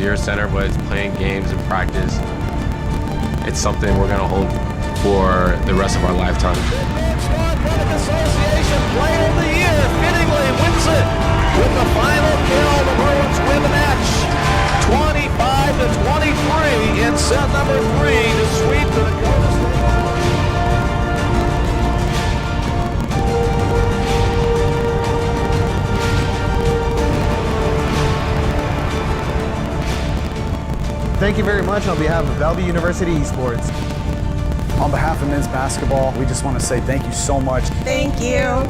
Logier Center, but it's playing games and practice. It's something we're going to hold for the rest of our lifetime. Association Player of the Year, fittingly wins it with the final kill. The Bruins win the match 25-23 in set number 3 to sweep the Dakota State. Thank you very much on behalf of Bellevue University Esports. On behalf of men's basketball, we just want to say thank you so much. Thank you.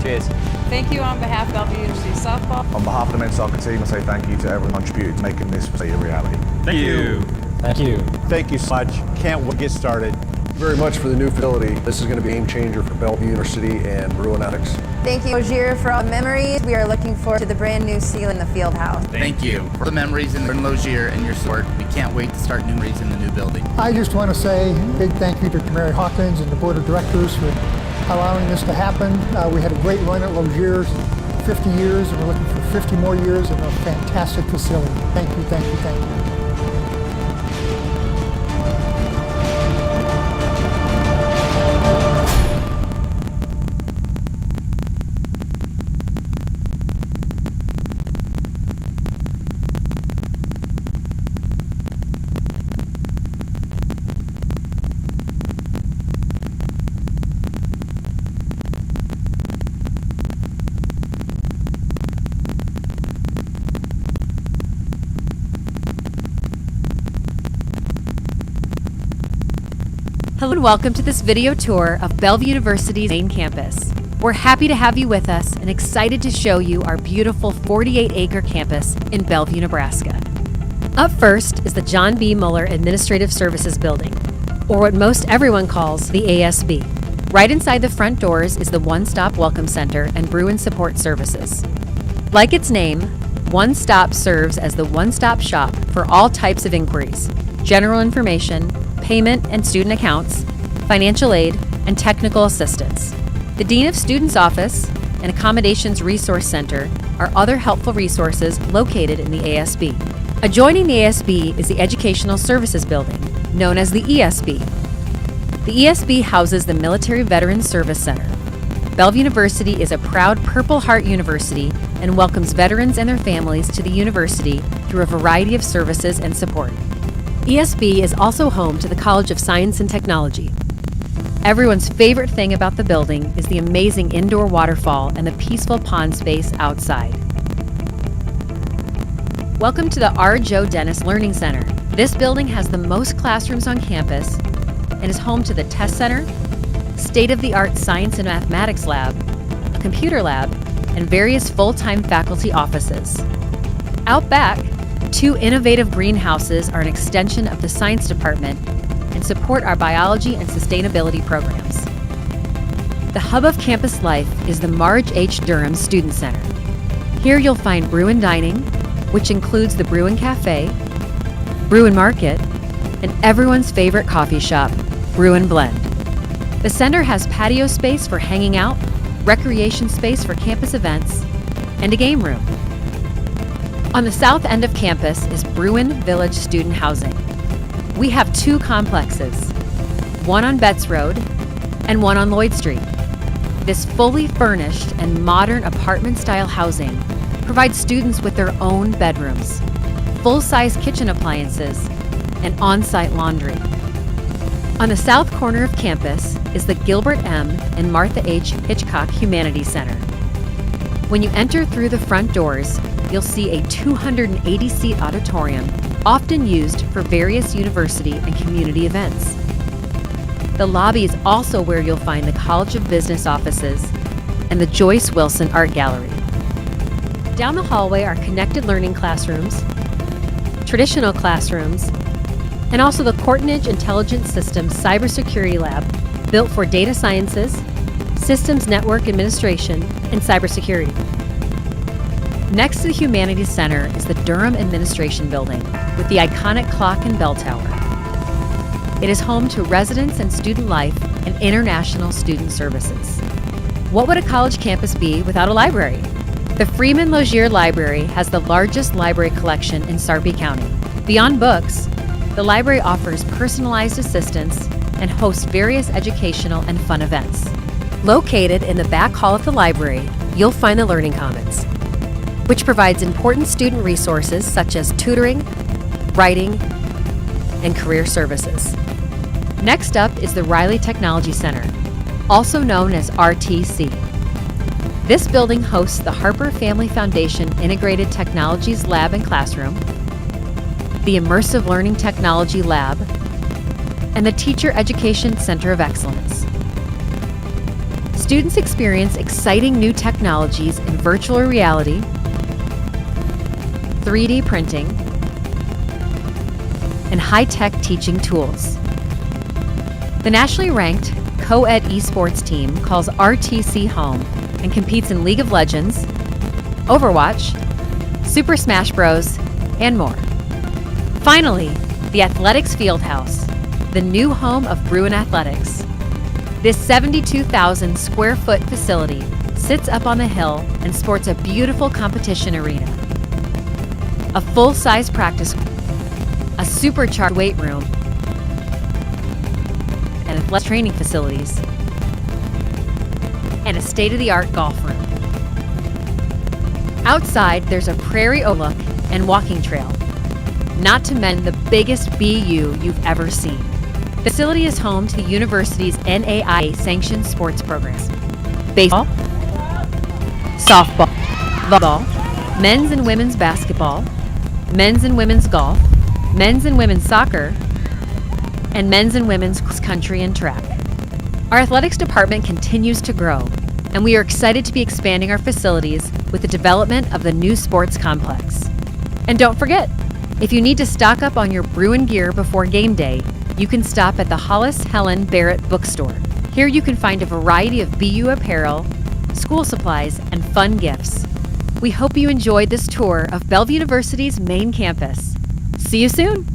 Cheers. Thank you on behalf of Bellevue University Softball. On behalf of the men's soccer team, I say thank you to everyone who contributed to making this a reality. Thank you. Thank you. Thank you so much. Can't wait to get started. Very much for the new facility. This is going to be a game changer for Bellevue University and Bruin Athletics. Thank you, Logier, for all the memories. We are looking forward to the brand new seal in the Fieldhouse. Thank you for the memories in Logier and your support. We can't wait to start new memories in the new building. I just want to say a big thank you to Mary Hawkins and the board of directors for allowing this to happen. We had a great run at Logier, 50 years, and we're looking for 50 more years of a fantastic facility. Thank you, thank you, thank you. Hello and welcome to this video tour of Bellevue University's main campus. We're happy to have you with us and excited to show you our beautiful 48-acre campus in Bellevue, Nebraska. Up first is the John B. Muller Administrative Services Building, or what most everyone calls the ASB. Right inside the front doors is the One-Stop Welcome Center and Bruin Support Services. Like its name, One Stop serves as the one-stop shop for all types of inquiries, general information, payment and student accounts, financial aid, and technical assistance. The Dean of Students Office and Accommodations Resource Center are other helpful resources located in the ASB. Adjoining the ASB is the Educational Services Building, known as the ESB. The ESB houses the Military Veterans Service Center. Bellevue University is a proud Purple Heart university and welcomes veterans and their families to the university through a variety of services and support. ESB is also home to the College of Science and Technology. Everyone's favorite thing about the building is the amazing indoor waterfall and the peaceful pond space outside. Welcome to the R. Joe Dennis Learning Center. This building has the most classrooms on campus and is home to the Test Center, state-of-the-art Science and Mathematics Lab, a computer lab, and various full-time faculty offices. Out back, 2 innovative greenhouses are an extension of the science department and support our biology and sustainability programs. The hub of campus life is the Marge H. Durham Student Center. Here you'll find Bruin Dining, which includes the Bruin Cafe, Bruin Market, and everyone's favorite coffee shop, Bruin Blend. The center has patio space for hanging out, recreation space for campus events, and a game room. On the south end of campus is Bruin Village Student Housing. We have 2 complexes, one on Betts Road and one on Lloyd Street. This fully furnished and modern apartment-style housing provides students with their own bedrooms, full-size kitchen appliances, and on-site laundry. On the south corner of campus is the Gilbert M. and Martha H. Hitchcock Humanities Center. When you enter through the front doors, you'll see a 280-seat auditorium, often used for various university and community events. The lobby is also where you'll find the College of Business offices and the Joyce Wilson Art Gallery. Down the hallway are connected learning classrooms, traditional classrooms, and also the Courtnage Intelligent Systems Cybersecurity Lab, built for data sciences, systems network administration, and cybersecurity. Next to the Humanities Center is the Durham Administration Building with the iconic clock and bell tower. It is home to residence and student life and international student services. What would a college campus be without a library? The Freeman Logier Library has the largest library collection in Sarpy County. Beyond books, the library offers personalized assistance and hosts various educational and fun events. Located in the back hall of the library, you'll find the Learning Commons, which provides important student resources such as tutoring, writing, and career services. Next up is the Riley Technology Center, also known as RTC. This building hosts the Harper Family Foundation Integrated Technologies Lab and Classroom, the Immersive Learning Technology Lab, and the Teacher Education Center of Excellence. Students experience exciting new technologies in virtual reality, 3D printing, and high-tech teaching tools. The nationally ranked co-ed esports team calls RTC home and competes in League of Legends, Overwatch, Super Smash Bros., and more. Finally, the Athletics Fieldhouse, the new home of Bruin Athletics. This 72,000 square foot facility sits up on the hill and sports a beautiful competition arena, a full-size practice, a supercharged weight room, and athletic training facilities, and a state-of-the-art golf room. Outside, there's a prairie overlook and walking trail, not to mention the biggest BU you've ever seen. The facility is home to the university's NAIA-sanctioned sports programs: baseball, softball, volleyball, men's and women's basketball, men's and women's golf, men's and women's soccer, and men's and women's cross country and track. Our athletics department continues to grow, and we are excited to be expanding our facilities with the development of the new sports complex. And don't forget, if you need to stock up on your Bruin gear before game day, you can stop at the Hollis Helen Barrett bookstore. Here you can find a variety of BU apparel, school supplies, and fun gifts. We hope you enjoyed this tour of Bellevue University's main campus. See you soon!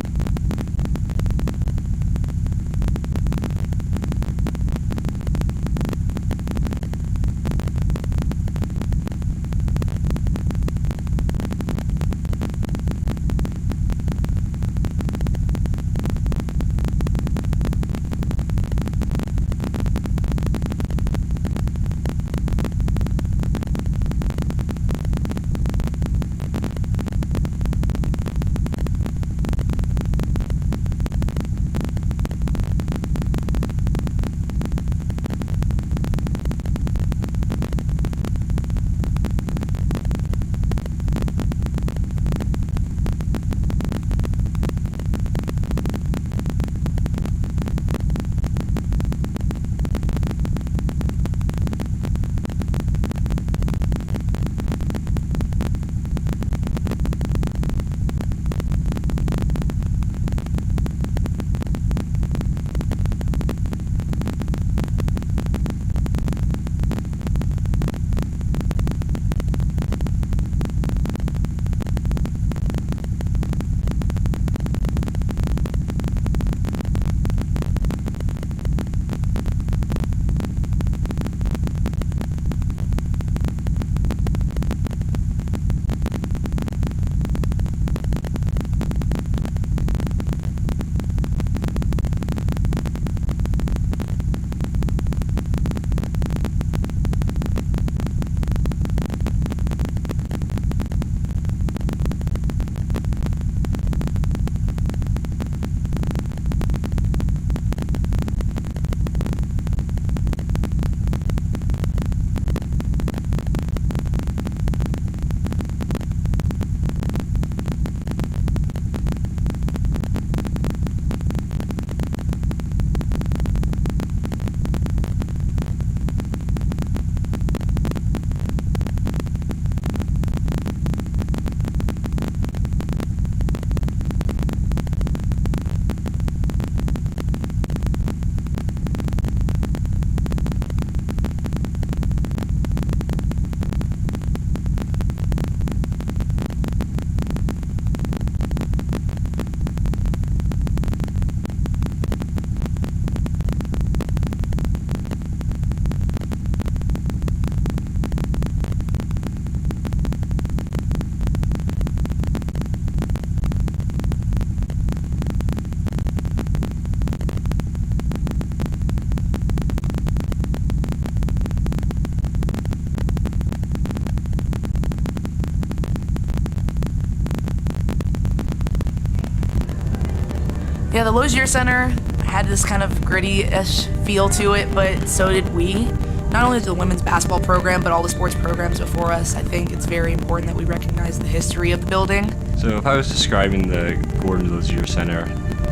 Yeah, the Lozier Center had this kind of gritty-ish feel to it, but so did we. Not only the women's basketball program, but all the sports programs before us. I think it's very important that we recognize the history of the building. So if I was describing the Gordon Lozier Center,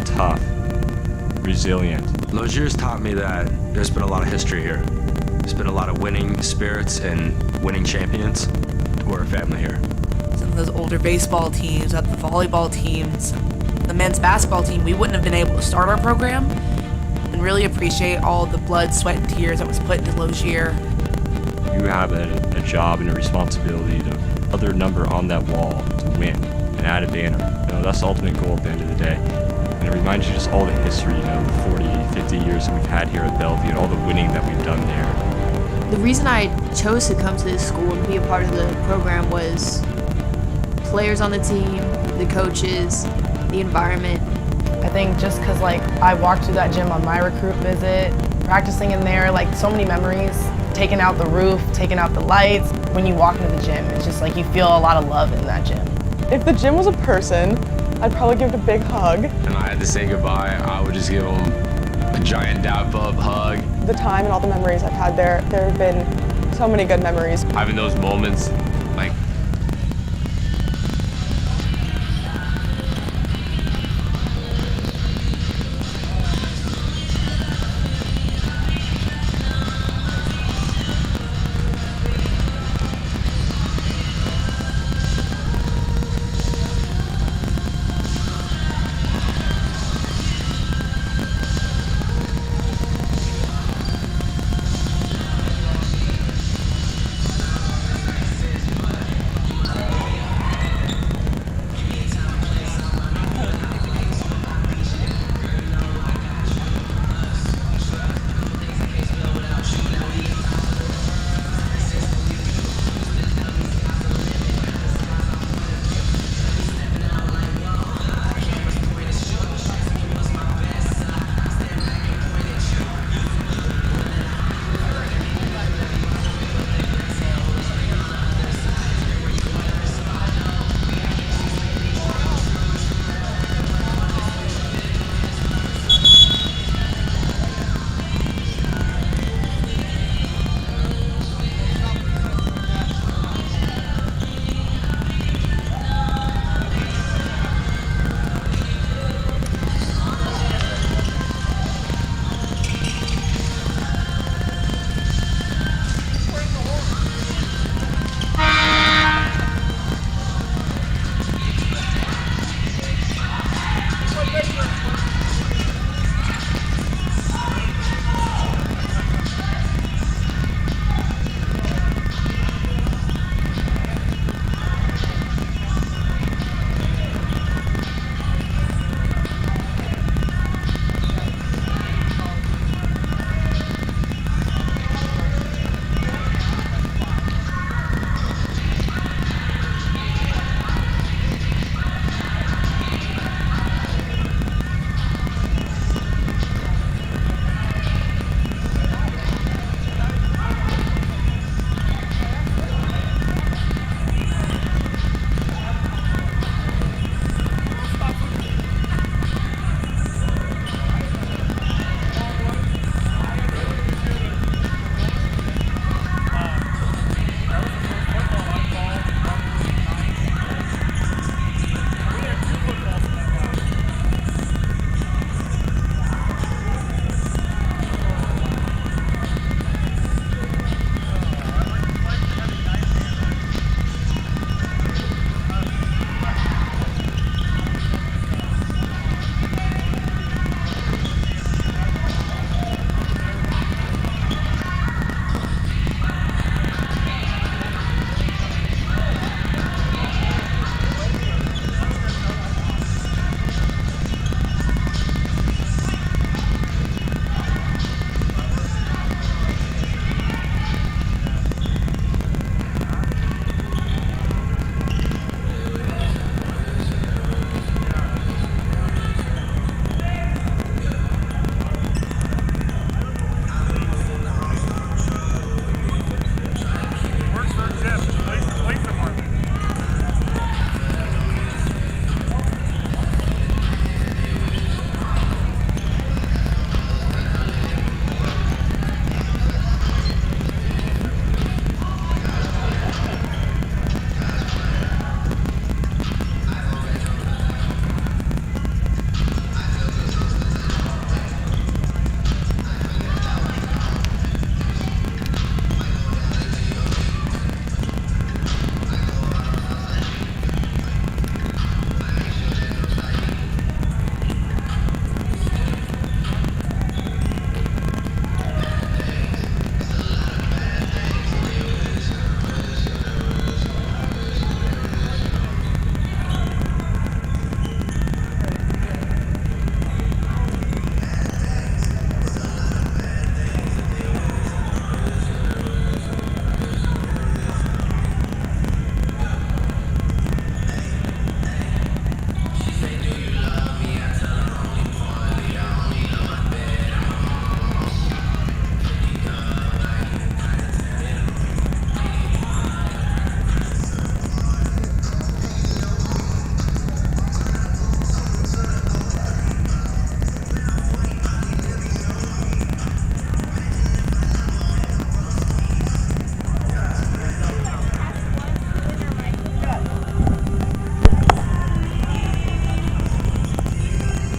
tough, resilient. Lozier's taught me that there's been a lot of history here. There's been a lot of winning spirits and winning champions. We're a family here. Some of those older baseball teams, the volleyball teams, the men's basketball team, we wouldn't have been able to start our program, and really appreciate all the blood, sweat, and tears that was put into Lozier. You have a job and a responsibility to put their number on that wall to win and add a banner. That's the ultimate goal at the end of the day. And it reminds you just all the history, the 40, 50 years that we've had here at Bellevue and all the winning that we've done there. The reason I chose to come to this school and be a part of the program was players on the team, the coaches, the environment. I think just because I walked through that gym on my recruit visit, practicing in there, so many memories, taking out the roof, taking out the lights. When you walk into the gym, it's just you feel a lot of love in that gym. If the gym was a person, I'd probably give it a big hug. And I had to say goodbye, I would just give them a giant dap up hug. The time and all the memories I've had there have been so many good memories. Having those moments,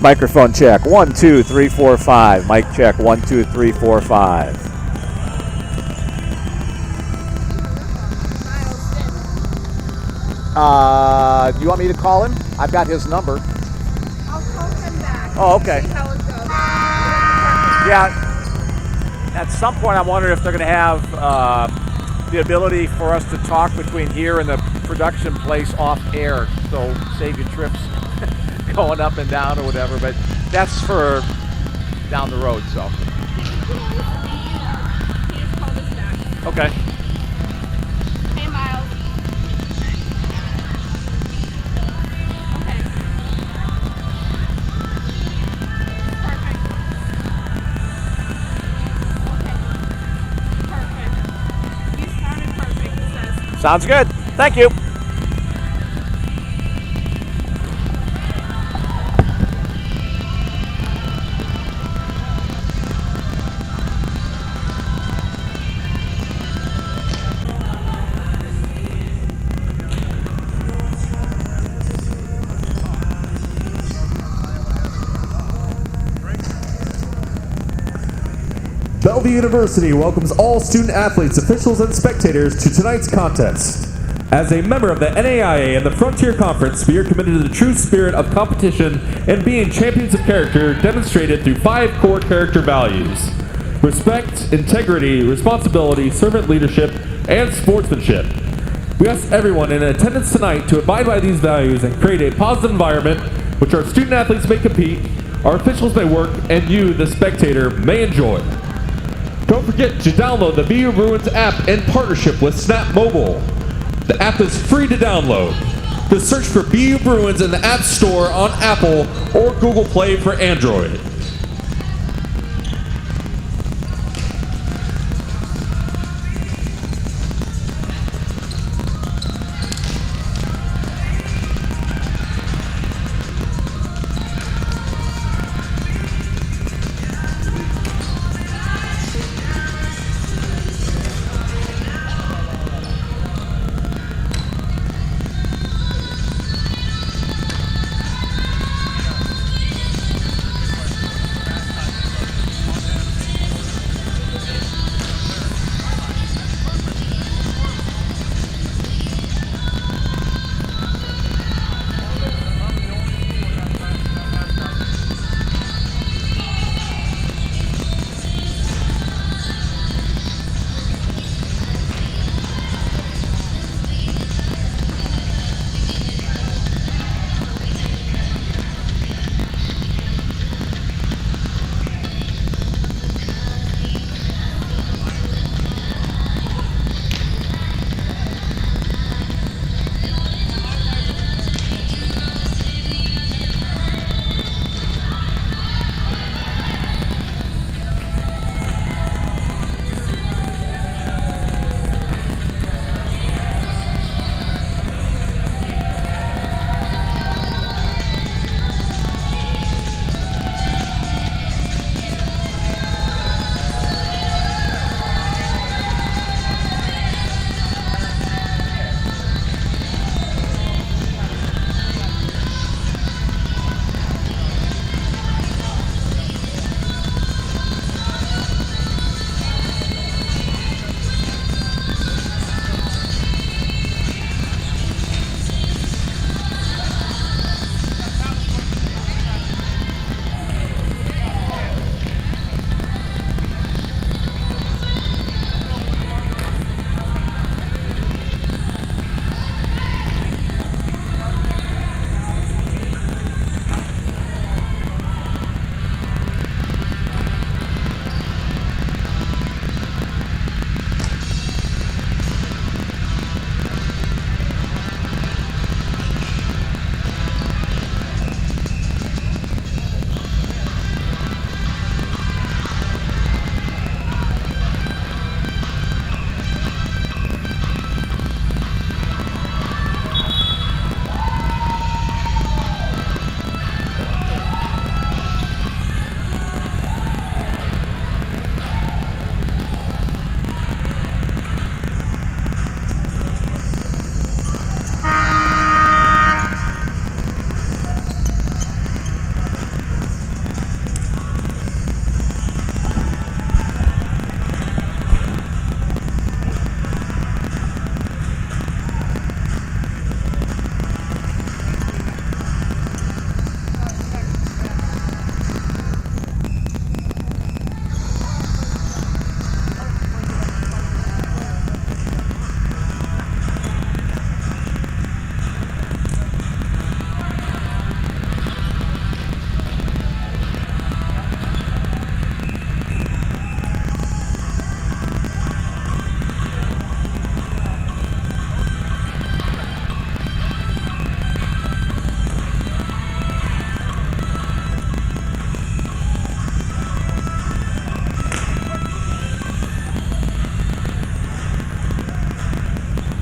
Microphone check. 1, 2, 3, 4, 5. Mic check. 1, 2, 3, 4, 5. You want me to call him? I've got his number. I'll call him back. Oh, okay. See how it goes. Yeah. At some point, I'm wondering if they're going to have the ability for us to talk between here and the production place off air. So save you trips going up and down or whatever. But that's for down the road. So. Okay. Hey, Miles. Sounds good. Thank you. Bellevue University welcomes all student athletes, officials, and spectators to tonight's contest. As a member of the NAIA and the Frontier Conference, we are committed to the true spirit of competition and being champions of character demonstrated through 5 core character values: respect, integrity, responsibility, servant leadership, and sportsmanship. We ask everyone in attendance tonight to abide by these values and create a positive environment which our student athletes may compete, our officials may work, and you, the spectator, may enjoy. Don't forget to download the BU Bruins app in partnership with Snap Mobile. The app is free to download. Just search for BU Bruins in the App Store on Apple or Google Play for Android.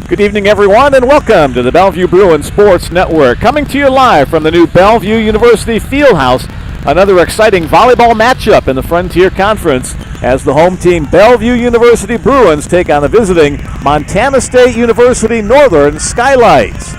Good evening, everyone, and welcome to the Bellevue Bruins Sports Network. Coming to you live from the new Bellevue University Fieldhouse. Another exciting volleyball matchup in the Frontier Conference as the home team Bellevue University Bruins take on the visiting Montana State University Northern Skylights.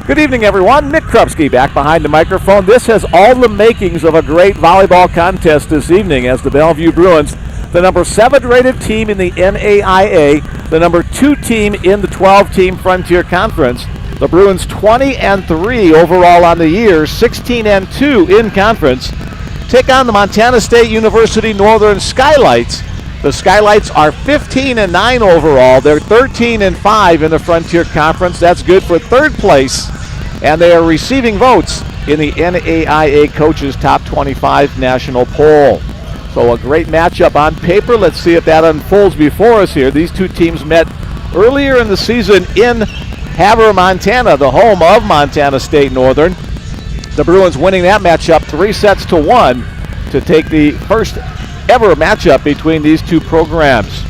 Good evening, everyone. Nick Krupski back behind the microphone. This has all the makings of a great volleyball contest this evening as the Bellevue Bruins, the number 7 rated team in the NAIA, the number 2 team in the 12-team Frontier Conference. The Bruins 20-3 overall on the year, 16-2 in conference, take on the Montana State University Northern Skylights. The Skylights are 15-9 overall. They're 13-5 in the Frontier Conference. That's good for third place, and they are receiving votes in the NAIA Coaches Top 25 National Poll. So a great matchup on paper. Let's see if that unfolds before us here. These two teams met earlier in the season in Havre, Montana, the home of Montana State Northern. The Bruins winning that matchup 3-1 to take the first ever matchup between these two programs.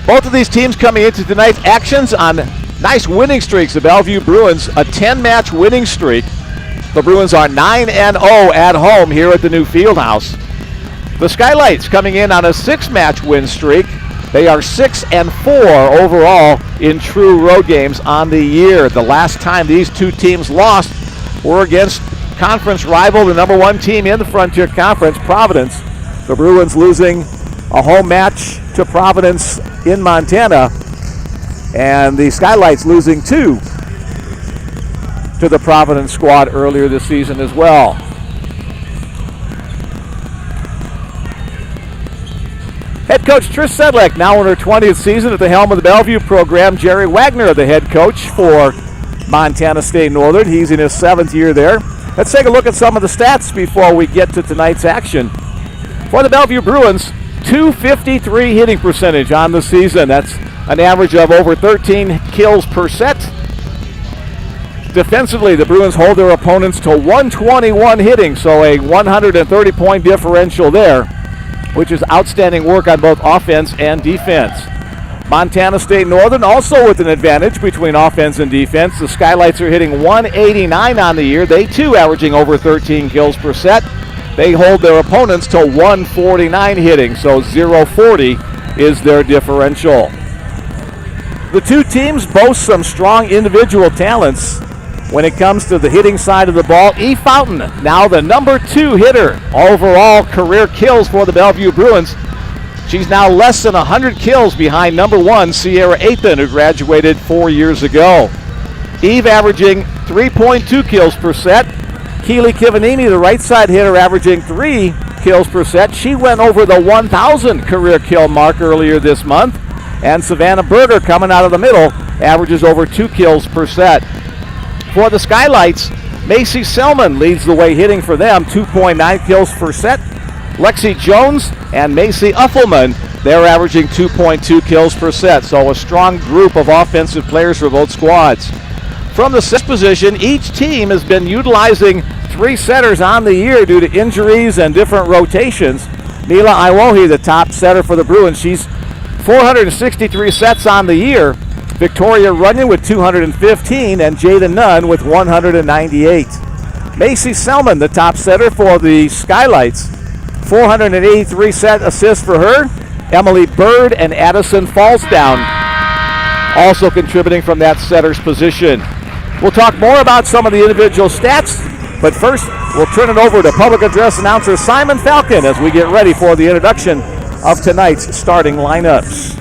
Both of these teams coming into tonight's actions on nice winning streaks. The Bellevue Bruins, a 10-match winning streak. The Bruins are 9-0 at home here at the new Fieldhouse. The Skylights coming in on a 6-match win streak. They are 6-4 overall in true road games on the year. The last time these two teams lost were against conference rival, the number 1 team in the Frontier Conference, Providence. The Bruins losing a home match to Providence in Montana, and the Skylights losing 2 to the Providence squad earlier this season as well. Head coach Trish Sedlick, now in her 20th season at the helm of the Bellevue program. Jerry Wagner, the head coach for Montana State Northern. He's in his 7th year there. Let's take a look at some of the stats before we get to tonight's action. For the Bellevue Bruins, .253 hitting percentage on the season. That's an average of over 13 kills per set. Defensively, the Bruins hold their opponents to 121 hitting, so a 130-point differential there, which is outstanding work on both offense and defense. Montana State Northern also with an advantage between offense and defense. The Skylights are hitting 189 on the year. They too averaging over 13 kills per set. They hold their opponents to 149 hitting, so 0-40 is their differential. The two teams boast some strong individual talents. When it comes to the hitting side of the ball, E. Fountain, now the number 2 hitter, overall career kills for the Bellevue Bruins. She's now less than 100 kills behind number 1, Sierra Athan, who graduated 4 years ago. Eve averaging 3.2 kills per set. Keely Kivanini, the right side hitter, averaging 3 kills per set. She went over the 1,000 career kill mark earlier this month. And Savannah Berger, coming out of the middle, averages over 2 kills per set. For the Skylights, Macy Selman leads the way hitting for them, 2.9 kills per set. Lexi Jones and Macy Uffelman, they're averaging 2.2 kills per set. So a strong group of offensive players for both squads. From the set position, each team has been utilizing 3 setters on the year due to injuries and different rotations. Mila Iwohi, the top setter for the Bruins, she's 463 sets on the year. Victoria Runyon with 215 and Jada Nunn with 198. Macy Selman, the top setter for the Skylights, 483 set assists for her. Emily Bird and Addison Fallsdown also contributing from that setter's position. We'll talk more about some of the individual stats, but first we'll turn it over to public address announcer Simon Falcon as we get ready for the introduction of tonight's starting lineups.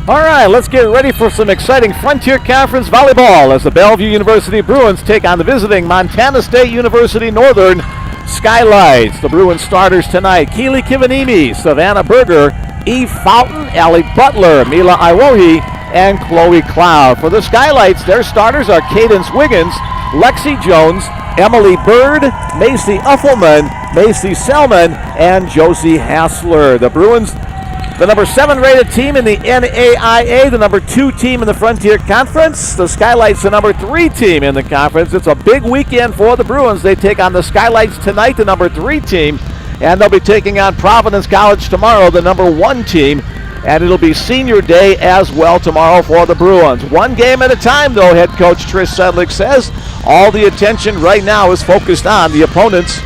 All right, let's get ready for some exciting Frontier Conference volleyball as the Bellevue University Bruins take on the visiting Montana State University Northern Skylights. The Bruins starters tonight: Keely Kivanimi, Savannah Berger, Eve Fountain, Allie Butler, Mila Iwohi, and Chloe Cloud. For the Skylights, their starters are Cadence Wiggins, Lexi Jones, Emily Bird, Macy Uffelman, Macy Selman, and Josie Hassler. The Bruins, the number 7 rated team in the NAIA, the number 2 team in the Frontier Conference. The Skylights, the number 3 team in the conference. It's a big weekend for the Bruins. They take on the Skylights tonight, the number 3 team, and they'll be taking on Providence College tomorrow, the number 1 team. And it'll be senior day as well tomorrow for the Bruins. One game at a time, though, head coach Trish Sedlick says. All the attention right now is focused on the opponents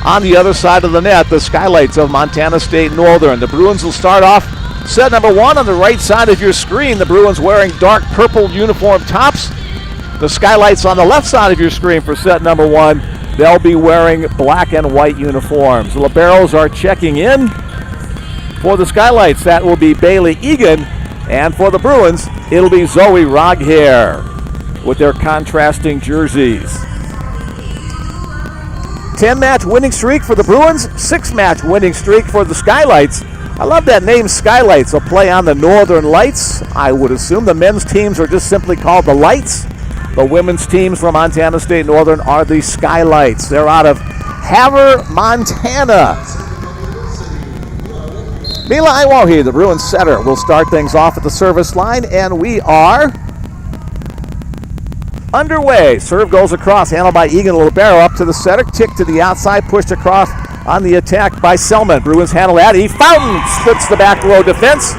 on the other side of the net, the Skylights of Montana State Northern. The Bruins will start off set number 1 on the right side of your screen. The Bruins wearing dark purple uniform tops. The Skylights on the left side of your screen for set number 1. They'll be wearing black and white uniforms. The liberos are checking in. For the Skylights, that will be Bailey Egan. And for the Bruins, it'll be Zoe Roghair with their contrasting jerseys. 10-match winning streak for the Bruins, 6-match winning streak for the Skylights. I love that name, Skylights, a play on the Northern Lights. I would assume the men's teams are just simply called the Lights. The women's teams from Montana State Northern are the Skylights. They're out of Havre, Montana. Mila Iwohi, the Bruins setter, will start things off at the service line, and we are underway. Serve goes across, handled by Egan Libero up to the setter, tick to the outside, pushed across on the attack by Selman. Bruins handle that. E. Fountain splits the back row defense,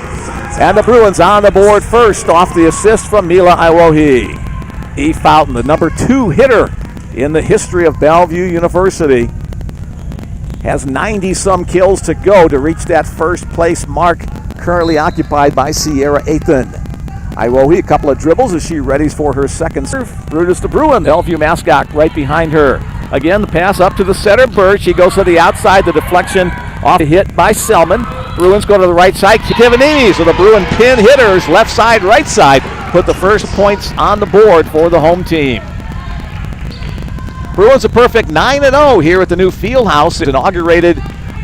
and the Bruins on the board first off the assist from Mila Iwohi. E. Fountain, the number 2 hitter in the history of Bellevue University, has 90-some kills to go to reach that first place mark currently occupied by Sierra Athan. Iwohi, a couple of dribbles as she readies for her second serve. Brutus the Bruin, Bellevue mascot, right behind her. Again, the pass up to the setter, Bird. She goes to the outside, the deflection off a hit by Selman. Bruins go to the right side. Kivanini, so the Bruin pin hitters, left side, right side, put the first points on the board for the home team. Bruins a perfect 9-0 here at the new Fieldhouse. It inaugurated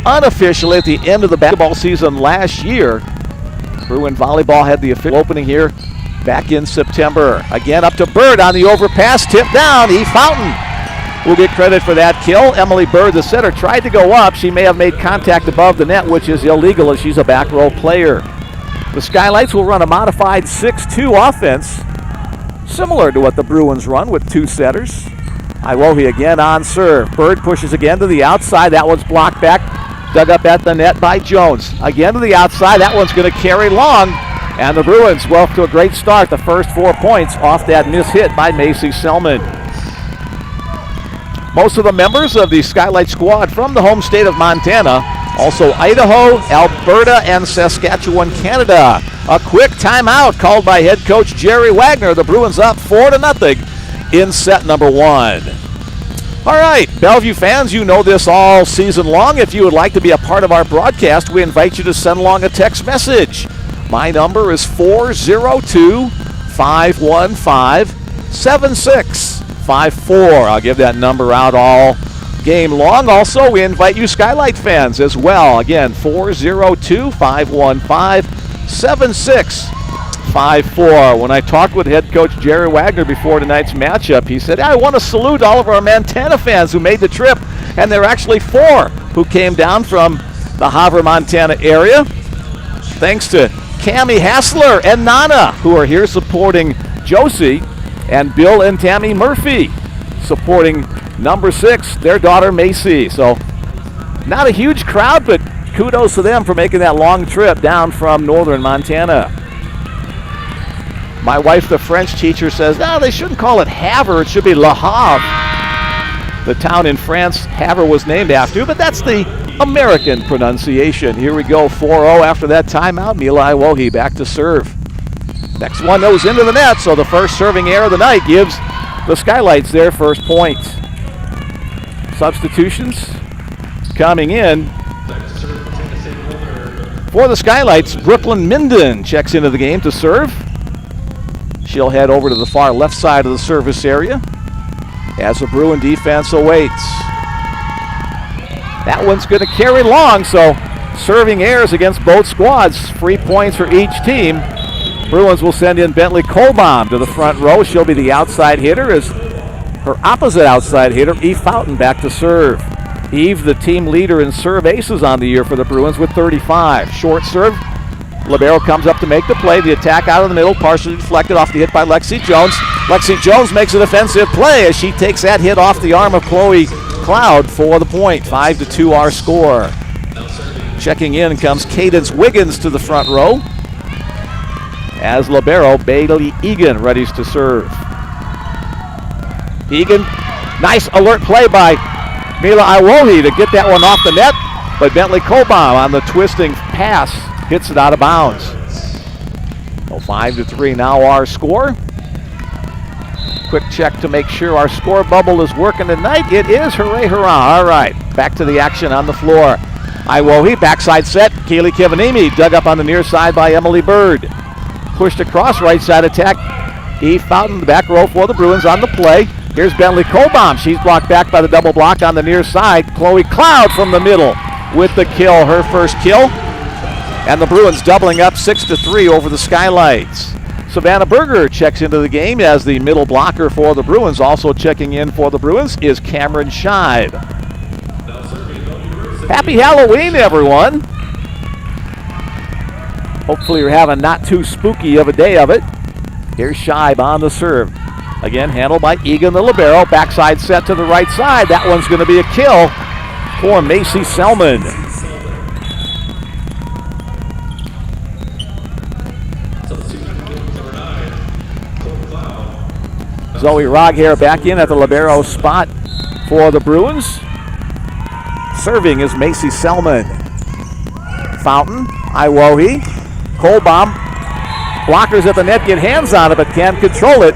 unofficially at the end of the basketball season last year. Bruin volleyball had the official opening here back in September. Again, up to Bird on the overpass, tipped down. E. Fountain will get credit for that kill. Emily Bird, the setter, tried to go up. She may have made contact above the net, which is illegal as she's a back row player. The Skylights will run a modified 6-2 offense, similar to what the Bruins run with 2 setters. Iwohi again on serve. Bird pushes again to the outside. That one's blocked back. Dug up at the net by Jones. Again to the outside. That one's going to carry long. And the Bruins well to a great start. The first 4 points off that miss hit by Macy Selman. Most of the members of the Skylight squad from the home state of Montana. Also Idaho, Alberta, and Saskatchewan, Canada. A quick timeout called by head coach Jerry Wagner. The Bruins up 4-0. In set number 1. All right, Bellevue fans, you know this all season long. If you would like to be a part of our broadcast, we invite you to send along a text message. My number is 402-515-7654. I'll give that number out all game long. Also, we invite you Skylight fans as well. Again, 402-515-7654. When I talked with head coach Jerry Wagner before tonight's matchup, he said, I want to salute all of our Montana fans who made the trip, and there are actually 4 who came down from the Havre, Montana area. Thanks to Cammie Hassler and Nana, who are here supporting Josie, and Bill and Tammy Murphy supporting number 6, their daughter Macy. So not a huge crowd, but kudos to them for making that long trip down from northern Montana. My wife, the French teacher, says, no, they shouldn't call it Havre. It should be Le Havre. The town in France Havre was named after, but that's the American pronunciation. Here we go, 4-0 after that timeout. Mila Iwohi back to serve. Next one goes into the net, so the first serving error of the night gives the Skylights their first point. Substitutions coming in For the Skylights, Brooklyn Minden checks into the game to serve. She'll head over to the far left side of the service area as the Bruin defense awaits. That one's going to carry long, so serving airs against both squads. 3 points for each team. Bruins will send in Bentley Colbaum to the front row. She'll be the outside hitter as her opposite outside hitter, Eve Fountain, back to serve. Eve, the team leader in serve aces on the year for the Bruins with 35. Short serve. Libero comes up to make the play. The attack out of the middle, partially deflected off the hit by Lexi Jones. Lexi Jones makes a defensive play as she takes that hit off the arm of Chloe Cloud for the point. 5-2 our score. Checking in comes Cadence Wiggins to the front row as libero Bailey Egan readies to serve. Egan, nice alert play by Mila Iwohi to get that one off the net, but Bentley Colbaum on the twisting pass hits it out of bounds. So 5-3 now our score. Quick check to make sure our score bubble is working tonight. It is. Hooray, hurrah. All right, back to the action on the floor. Iwohi, backside set. Kaylee Kivanimi dug up on the near side by Emily Bird. Pushed across, right side attack. Eve Fountain, the back row for the Bruins on the play. Here's Bentley Colbaum. She's blocked back by the double block on the near side. Chloe Cloud from the middle with the kill, her first kill. And the Bruins doubling up 6-3 over the Skylights. Savannah Berger checks into the game as the middle blocker for the Bruins. Also checking in for the Bruins is Cameron Scheib. Happy Halloween, everyone. Hopefully you're having not too spooky of a day of it. Here's Scheib on the serve. Again, handled by Egan the libero. Backside set to the right side. That one's going to be a kill for Macy Selman. Zoe Roghair back in at the libero spot for the Bruins. Serving is Macy Selman. Fountain, Iwohi, Colbaum. Blockers at the net get hands on it but can't control it.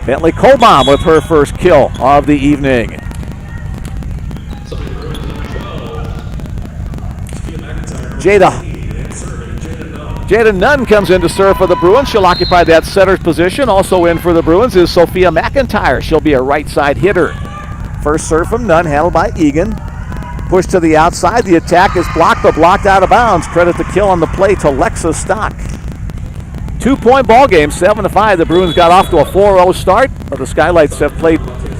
Bentley Colbaum with her first kill of the evening. Jada Nunn comes in to serve for the Bruins. She'll occupy that setter's position. Also in for the Bruins is Sophia McIntyre. She'll be a right side hitter. First serve from Nunn, handled by Egan. Push to the outside. The attack is blocked, but blocked out of bounds. Credit the kill on the play to Lexa Stock. 2-point ball game, 7-5. The Bruins got off to a 4-0 start, but the Skylights have played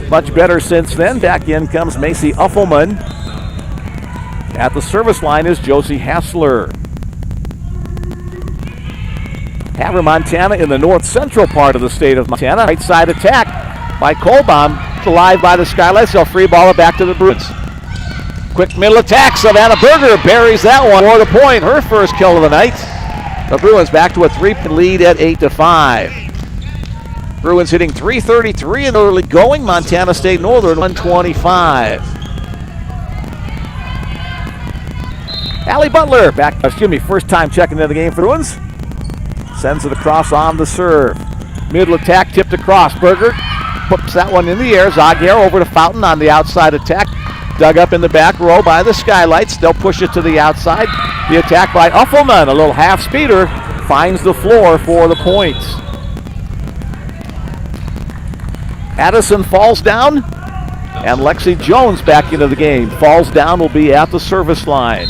much better since then. Back in comes Macy Uffelman. At the service line is Josie Hassler. Havre, Montana, in the north central part of the state of Montana. Right side attack by Colbaum. Alive by the Skylights. They'll free ball it back to the Bruins. Quick middle attack. Savannah Berger buries that one for the point. Her first kill of the night. The Bruins back to a 3-point lead at 8-5. Bruins hitting .333 in early going. Montana State Northern 125. Allie Butler first time checking into the game for the Bruins. Sends it across on the serve. Middle attack tipped across. Berger puts that one in the air. Zoghair over to Fountain on the outside attack. Dug up in the back row by the Skylights. They'll push it to the outside. The attack by Uffelman, a little half speeder, finds the floor for the points. Addison falls down, and Lexi Jones back into the game. Falls down, will be at the service line.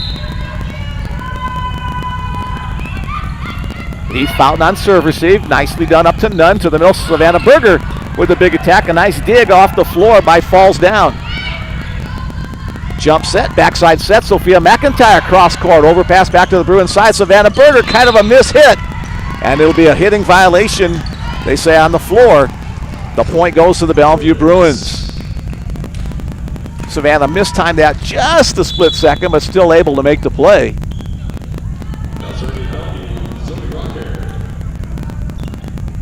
Eve Fountain on serve receive. Nicely done up to Nunn to the middle. Savannah Berger with a big attack. A nice dig off the floor by Falls down. Jump set, backside set. Sophia McIntyre cross court. Overpass back to the Bruins side. Savannah Berger, kind of a miss hit. And it'll be a hitting violation, they say, on the floor. The point goes to the Bellevue Bruins. Savannah mistimed that just a split second, but still able to make the play.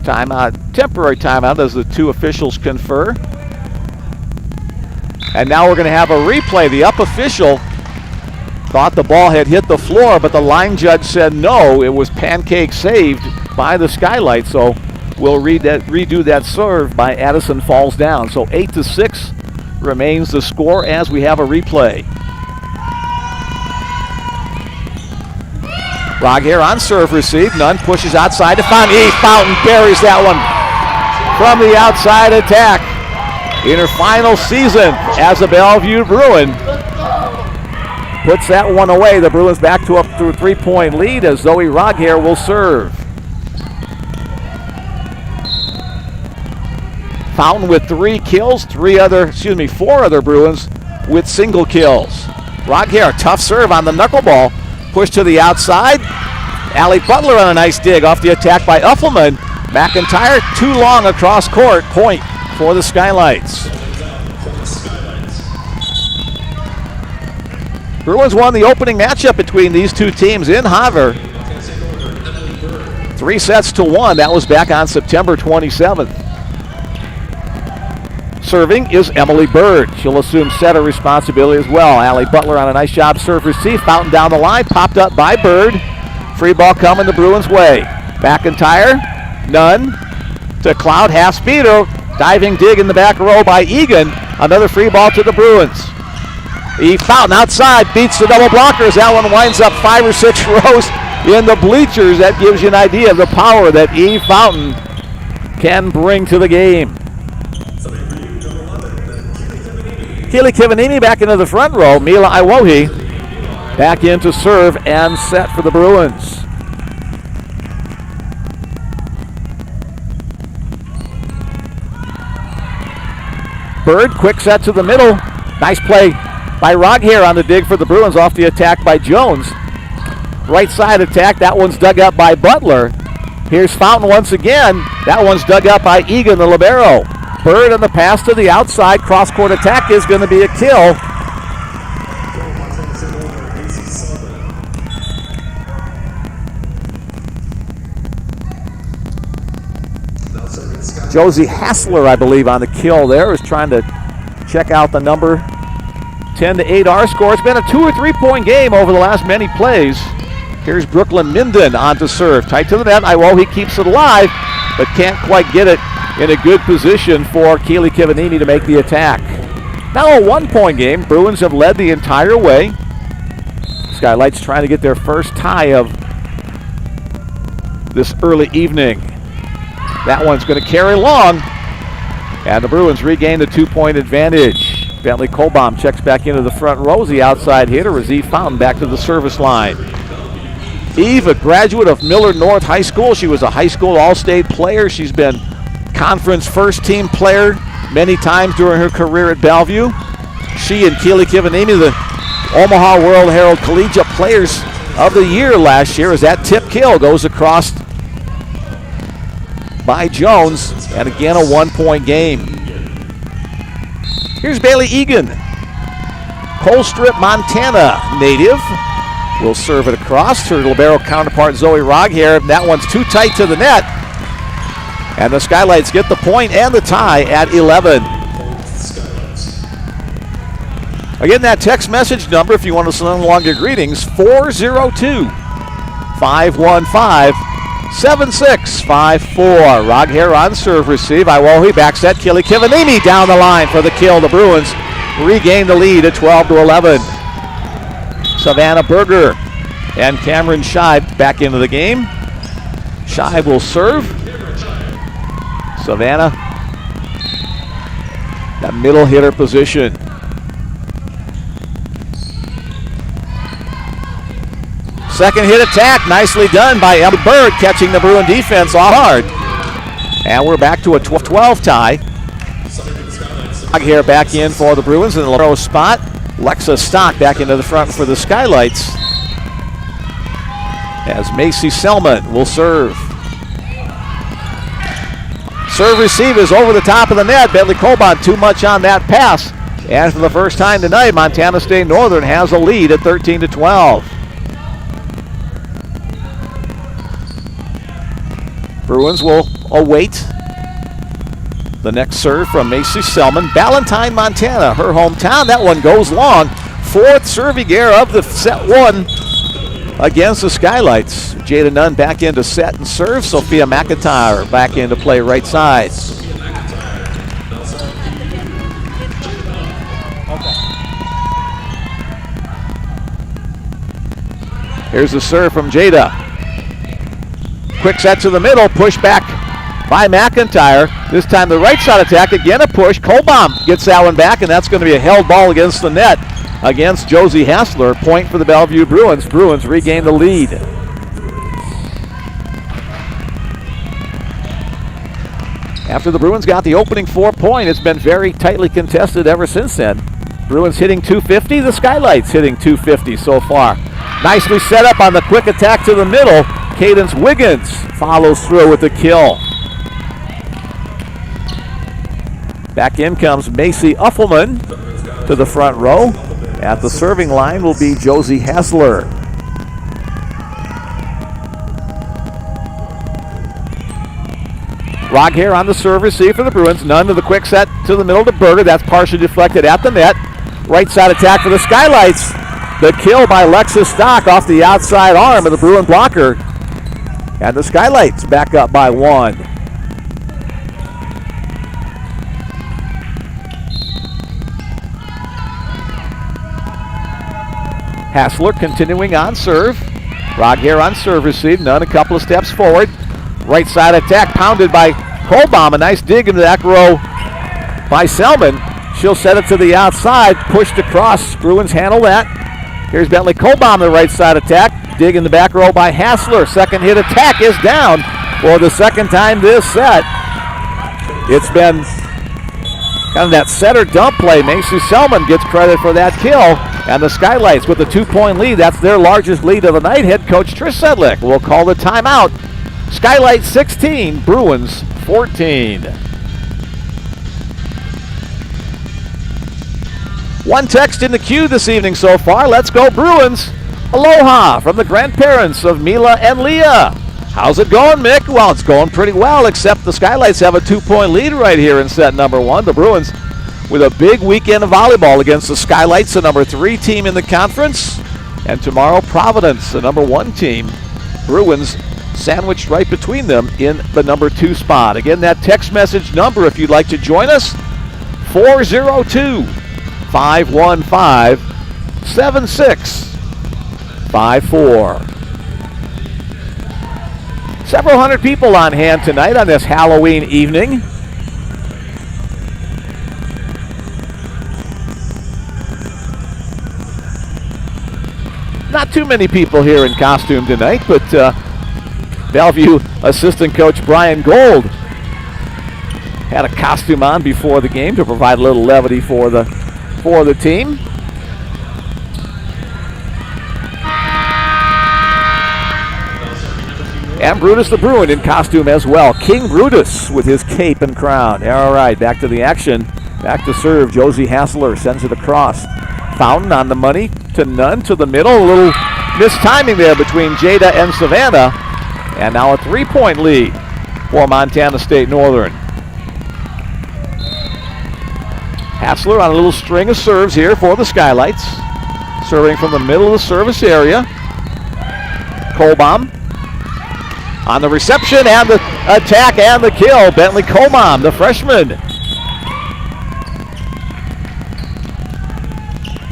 Timeout, temporary timeout as the two officials confer. And now we're going to have a replay. The up official thought the ball had hit the floor, but the line judge said no, it was pancake saved by the Skylights. So we'll redo that serve by Addison Falls down. So 8-6 remains the score as we have a replay. Roghair on serve receive. Nunn pushes outside to Fountain. Fountain buries that one from the outside attack. In her final season as a Bellevue Bruin. Puts that one away. The Bruins back to a 3-point lead as Zoe Roghair will serve. Fountain with 3 kills, 4 other Bruins with single kills. Roghair, tough serve on the knuckleball. Push to the outside. Allie Butler on a nice dig off the attack by Uffelman. McIntyre too long across court. Point for the Skylights. Bruins won the opening matchup between these two teams in Havre. 3-1. That was back on September 27th. Serving is Emily Bird. She'll assume setter responsibility as well. Allie Butler on a nice job serve receive. Fountain down the line, popped up by Bird. Free ball coming the Bruins' way. McIntyre, Nunn to Cloud, half speeder. Diving dig in the back row by Egan. Another free ball to the Bruins. Fountain outside, beats the double blockers. That one winds up 5 or 6 rows in the bleachers. That gives you an idea of the power that Fountain can bring to the game. Keely Kivanini back into the front row. Mila Iwohi back in to serve and set for the Bruins. Bird, quick set to the middle. Nice play by Roghair on the dig for the Bruins off the attack by Jones. Right side attack, that one's dug up by Butler. Here's Fountain once again. That one's dug up by Egan, the libero. Bird on the pass to the outside. Cross-court attack is going to be a kill. Josie Hassler, I believe, on the kill there, is trying to check out the number. 10-8 our score. It's been a 2 or 3 point game over the last many plays. Here's Brooklyn Minden on to serve. Tight to the net. Iwohi keeps it alive, but can't quite get it in a good position for Keely Kivanini to make the attack. Now a 1 point game. Bruins have led the entire way. Skylights trying to get their first tie of this early evening. That one's going to carry long, and the Bruins regain the 2 point advantage. Bentley Colbaum checks back into the front row. The outside hitter is Eve Fountain back to the service line. Eve, a graduate of Millard North High School. She was a high school all-state player. She's been conference first-team player many times during her career at Bellevue. She and Keely Kivanini, the Omaha World Herald Collegiate Players of the Year last year, as that tip kill goes across by Jones, and again a 1 point game. Here's Bailey Egan, Colstrip, Montana native. Will serve it across. Her libero counterpart Zoe Roghair. That one's too tight to the net. And the Skylights get the point and the tie at 11. Again, that text message number, if you want to send along your greetings, 402-515-7654. Roghair on serve receive. Iwohi back set. Keely Kivanini down the line for the kill. The Bruins regain the lead at 12-11. Savannah Berger and Cameron Scheib back into the game. Scheib will serve. Savannah, that middle hitter position. Second hit attack, nicely done by Emily Bird, catching the Bruin defense off hard. And we're back to a 12-12 tie. Here back in for the Bruins in the libero spot. Lexa Stock back into the front for the Skylights as Macy Selman will serve. Serve receive is over the top of the net. Bentley Colbon too much on that pass. And for the first time tonight, Montana State Northern has a lead at 13-12. Bruins will await the next serve from Macy Selman. Ballantyne, Montana, her hometown. That one goes long. Fourth serving error of the set one against the Skylights. Jada Nunn back into set and serve. Sophia McIntyre back into play right side. Here's the serve from Jada. Quick set to the middle, push back by McIntyre. This time the right side attack, again a push. Kolbaum gets that one back, and that's going to be a held ball against the net against Josie Hassler. Point for the Bellevue Bruins. Bruins regain the lead. After the Bruins got the opening 4-point, it's been very tightly contested ever since then. Bruins hitting 250, the Skylights hitting 250 so far. Nicely set up on the quick attack to the middle. Cadence Wiggins follows through with the kill. Back in comes Macy Uffelman to the front row. At the serving line will be Josie Hassler. Roghair on the serve receive for the Bruins. None to the quick set to the middle to Berger. That's partially deflected at the net. Right side attack for the Skylights. The kill by Lexus Stock off the outside arm of the Bruin blocker. And the Skylights back up by 1. Hassler continuing on serve. Roghair on serve receive. None, a couple of steps forward. Right side attack pounded by Kolbaum. A nice dig into the back row by Selman. She'll set it to the outside. Pushed across. Bruins handle that. Here's Bentley Kolbaum, the right side attack. Dig in the back row by Hassler. Second hit attack is down for the second time this set. It's been kind of that setter dump play. Macy Selman gets credit for that kill. And the Skylights with a 2-point lead. That's their largest lead of the night. Head coach Trish Sedlick will call the timeout. Skylights 16, Bruins 14. One text in the queue this evening so far. Let's go Bruins. Aloha from the grandparents of Mila and Leah. How's it going, Mick? Well, it's going pretty well, except the Skylights have a 2-point lead right here in set number 1. The Bruins with a big weekend of volleyball against the Skylights, the number 3 team in the conference. And tomorrow, Providence, the number 1 team. Bruins sandwiched right between them in the number 2 spot. Again, that text message number, if you'd like to join us, 402-515-7654. Several hundred people on hand tonight on this Halloween evening. Not too many people here in costume tonight, but Bellevue assistant coach Brian Gold had a costume on before the game to provide a little levity for the team. And Brutus the Bruin in costume as well. King Brutus with his cape and crown. All right, back to the action. Back to serve. Josie Hassler sends it across. Fountain on the money to Nunn to the middle. A little mistiming there between Jada and Savannah. And now a 3-point lead for Montana State Northern. Hassler on a little string of serves here for the Skylights. Serving from the middle of the service area. Kolbaum on the reception and the attack and the kill. Bentley Kolbaum, the freshman.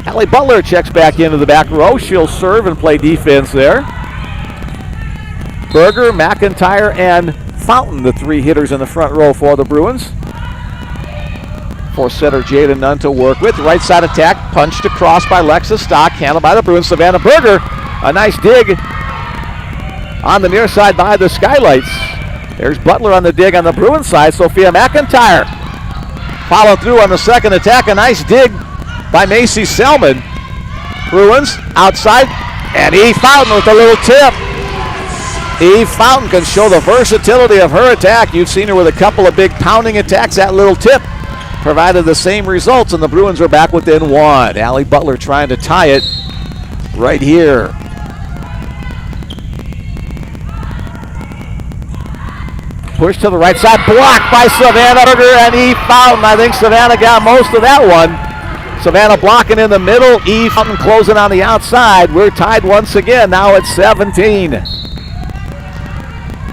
Allie Butler checks back into the back row. She'll serve and play defense there. Berger, McIntyre, and Fountain, the 3 hitters in the front row for the Bruins. For setter Jada Nunn to work with. Right side attack, punched across by Lexus Stock, handled by the Bruins. Savannah Berger, a nice dig on the near side by the Skylights. There's Butler on the dig on the Bruins side. Sophia McIntyre followed through on the second attack. A nice dig by Macy Selman. Bruins outside, and Eve Fountain with a little tip. Eve Fountain can show the versatility of her attack. You've seen her with a couple of big pounding attacks. That little tip provided the same results, and the Bruins are back within 1. Allie Butler trying to tie it right here. Push to the right side, blocked by Savannah Berger and Eve Fountain. I think Savannah got most of that one. Savannah blocking in the middle, Eve Fountain closing on the outside. We're tied once again, now it's 17.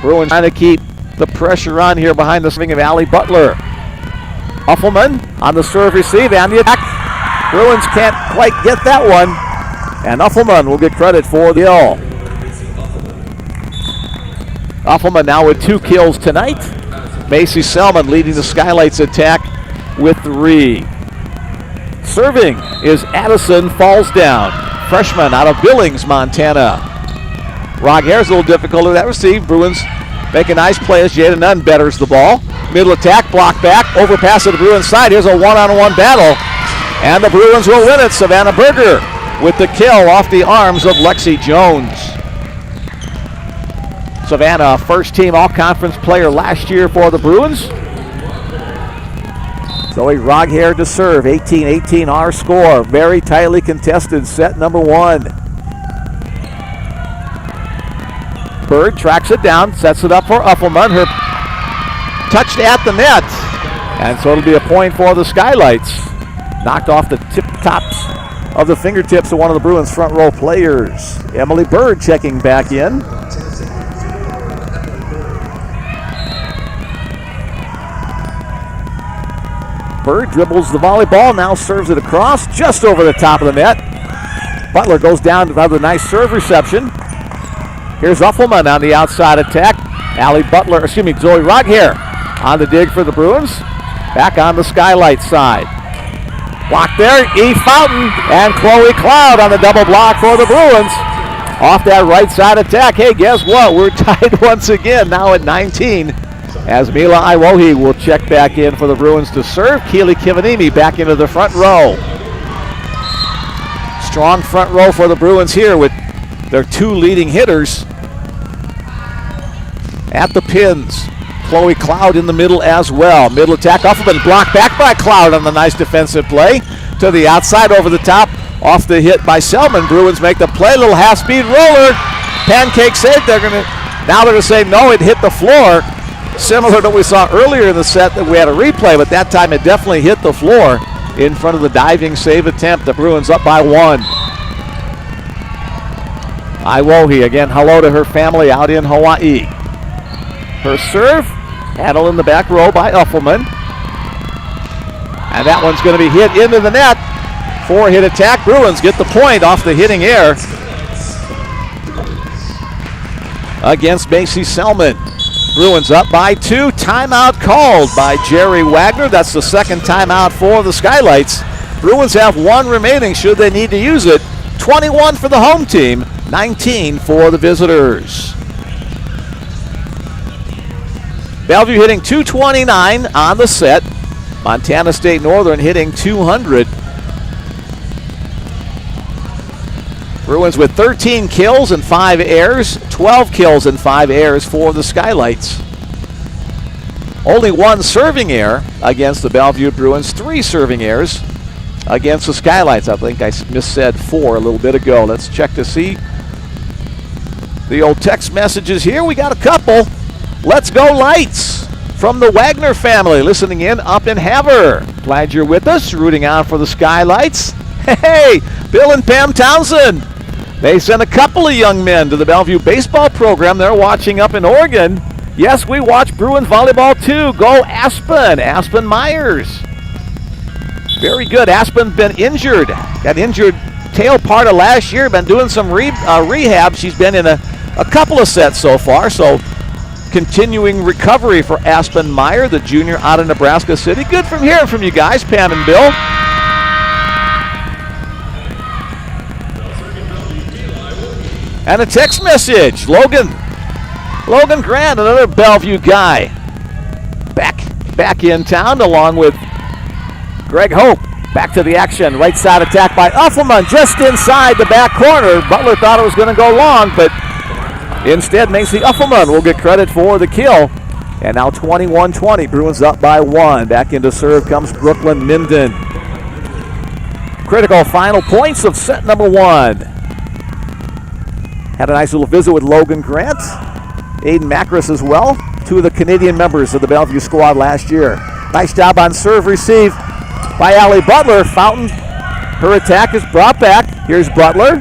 Bruins trying to keep the pressure on here behind the swing of Allie Butler. Uffelman on the serve receive and the attack. Bruins can't quite get that one. And Uffelman will get credit for the kill. Uffelman now with 2 kills tonight. Macy Selman leading the Skylights attack with 3. Serving is Addison Fallsdown, freshman out of Billings, Montana. Rog Hare's a little difficult with that receive. Bruins make a nice play as Jada Nunn betters the ball. Middle attack, block back, overpass to the Bruins side. Here's a one-on-one battle, and the Bruins will win it. Savannah Berger with the kill off the arms of Lexi Jones. Savannah, first-team all-conference player last year for the Bruins. Zoe Roghair to serve, 18-18 our score. Very tightly contested set number 1. Bird tracks it down, sets it up for Uffelman. Her touched at the net, and so it'll be a point for the Skylights. Knocked off the tip tops of the fingertips of one of the Bruins front row players. Emily Bird checking back in. Bird dribbles the volleyball, now serves it across, just over the top of the net. Butler goes down to have a nice serve reception. Here's Uffelman on the outside attack. Zoe Roghair on the dig for the Bruins. Back on the Skylight side. Block there, E. Fountain and Chloe Cloud on the double block for the Bruins. Off that right side attack. Hey, guess what? We're tied once again, now at 19. As Mila Iwohi will check back in for the Bruins to serve. Keely Kivanimi back into the front row. Strong front row for the Bruins here with their 2 leading hitters at the pins. Chloe Cloud in the middle as well. Middle attack, Uffelman blocked back by Cloud on the nice defensive play. To the outside, over the top, off the hit by Selman. Bruins make the play, little half-speed roller. Pancake save, now they're going to say no, it hit the floor. Similar to what we saw earlier in the set that we had a replay, but that time it definitely hit the floor in front of the diving save attempt. The Bruins up by 1. Iwohi, again, hello to her family out in Hawaii. Her serve, handled in the back row by Uffelman. And that one's going to be hit into the net. 4-hit attack. Bruins get the point off the hitting air against Macy Selman. Bruins up by 2. Timeout called by Jerry Wagner. That's the second timeout for the Skylights. Bruins have 1 remaining should they need to use it. 21 for the home team, 19 for the visitors. Bellevue hitting 229 on the set. Montana State Northern hitting 200. Bruins with 13 kills and 5 errors, 12 kills and 5 errors for the Skylights. Only 1 serving error against the Bellevue Bruins, 3 serving errors against the Skylights. I think I missaid 4 a little bit ago. Let's check to see the old text messages here. We got a couple. Let's go Lights from the Wagner family listening in up in Havre. Glad you're with us, rooting on for the Skylights. Hey, Bill and Pam Townsend. They sent a couple of young men to the Bellevue baseball program. They're watching up in Oregon. Yes, we watch Bruins volleyball too. Go Aspen. Aspen Myers. Very good. Aspen's been injured. Got injured tail part of last year. Been doing some rehab. She's been in a couple of sets so far. So continuing recovery for Aspen Meyer, the junior out of Nebraska City. Good from hearing from you guys, Pam and Bill. And a text message. Logan Grant, another Bellevue guy. Back in town along with Greg Hope. Back to the action. Right side attack by Uffelman just inside the back corner. Butler thought it was going to go long, but instead Macy Uffelman will get credit for the kill. And now 21-20. Bruins up by 1. Back into serve comes Brooklyn Minden. Critical final points of set number 1. Had a nice little visit with Logan Grant, Aiden Macris as well, 2 of the Canadian members of the Bellevue squad last year. Nice job on serve receive by Allie Butler. Fountain, her attack is brought back. Here's Butler.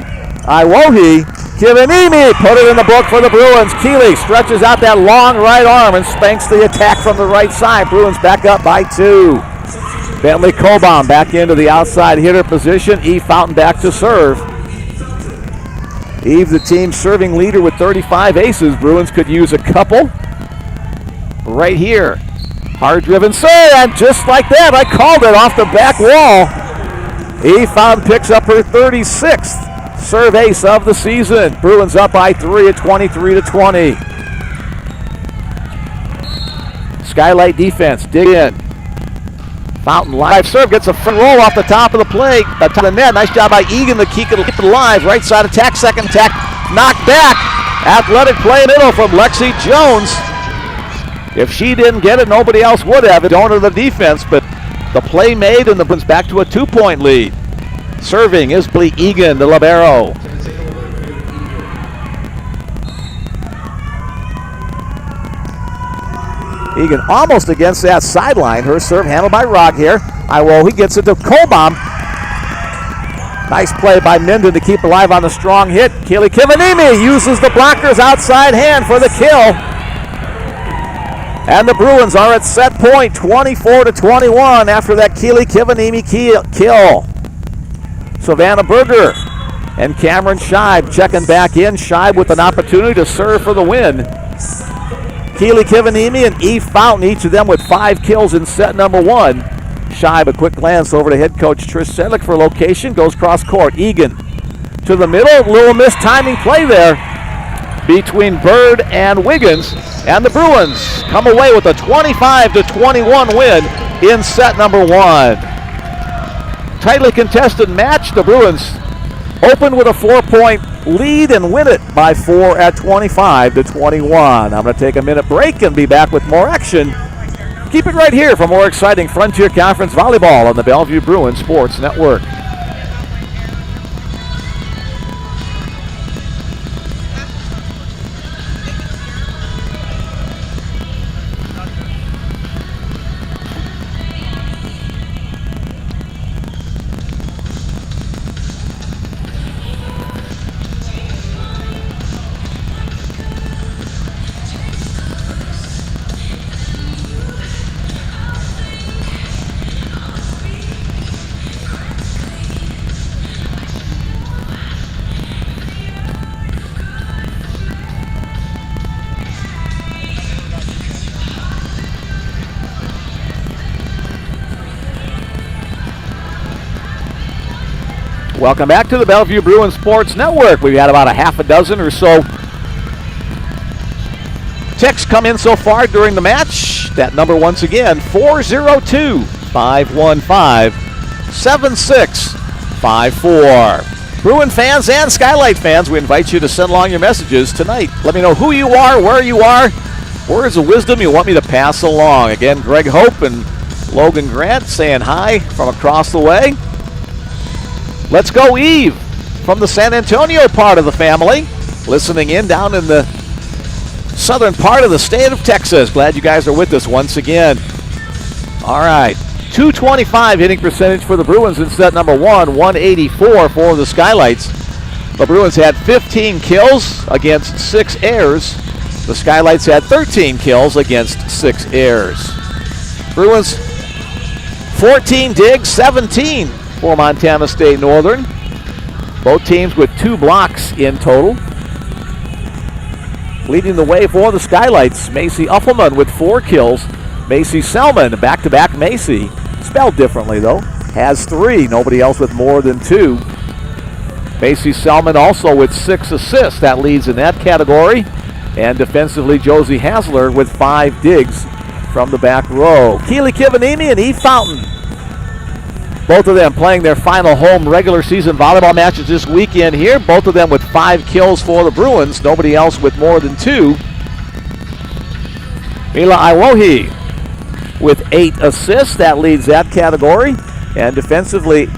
Iwohi, Kivanimi, put it in the book for the Bruins. Keeley stretches out that long right arm and spanks the attack from the right side. Bruins back up by 2. Bentley Cobom back into the outside hitter position. E. Fountain back to serve. Eve, the team serving leader with 35 aces. Bruins could use a couple right here. Hard-driven serve, and just like that, I called it off the back wall. Eve Fountain picks up her 36th serve ace of the season. Bruins up by 3 at 23-20. Skylight defense, dig in. Fountain live serve, gets a front roll off the top of the plate, top of the net. Nice job by Egan to keep it alive. Right side attack, second attack, knocked back. Athletic play middle from Lexi Jones. If she didn't get it, nobody else would have it. Going to the defense, but the play made and the Bruins back to a 2-point lead. Serving is Blee Egan, the libero. Egan almost against that sideline. Her serve handled by Rog here. He gets it to Kolbaum. Nice play by Minden to keep alive on the strong hit. Keely Kivanimi uses the blocker's outside hand for the kill. And the Bruins are at set point, 24-21 after that Keely Kivanimi kill. Savannah Berger and Cameron Scheib checking back in. Scheib with an opportunity to serve for the win. Keely Kivanimi and Eve Fountain, each of them with 5 kills in set number 1. Scheib, a quick glance over to head coach Trish Sedlick for location, goes cross court. Egan to the middle, little mistiming play there between Bird and Wiggins, and the Bruins come away with a 25-21 win in set number 1. Tightly contested match. The Bruins open with a 4-point lead and win it by 4 at 25-21. I'm going to take a minute break and be back with more action. Keep it right here for more exciting Frontier Conference volleyball on the Bellevue Bruins Sports Network. Welcome back to the Bellevue Bruins Sports Network. We've had about a half a dozen or so texts come in so far during the match. That number once again, 402-515-7654. Bruin fans and Skylight fans, we invite you to send along your messages tonight. Let me know who you are, where you are, words of wisdom you want me to pass along. Again, Greg Hope and Logan Grant saying hi from across the way. Let's go, Eve, from the San Antonio part of the family, listening in down in the southern part of the state of Texas. Glad you guys are with us once again. All right, 225 hitting percentage for the Bruins in set number 1, 184 for the Skylights. The Bruins had 15 kills against 6 errors. The Skylights had 13 kills against 6 errors. Bruins 14 digs, 17 for Montana State Northern. Both teams with 2 blocks in total. Leading the way for the Skylights, Macy Uffelman with 4 kills. Macy Selman, back-to-back Macy, spelled differently though, has 3. Nobody else with more than 2. Macy Selman also with 6 assists. That leads in that category. And defensively, Josie Hasler with 5 digs from the back row. Keely Kivanimi and Eve Fountain, both of them playing their final home regular season volleyball matches this weekend here. Both of them with 5 kills for the Bruins. Nobody else with more than 2. Mila Iwohi with 8 assists. That leads that category. And defensively,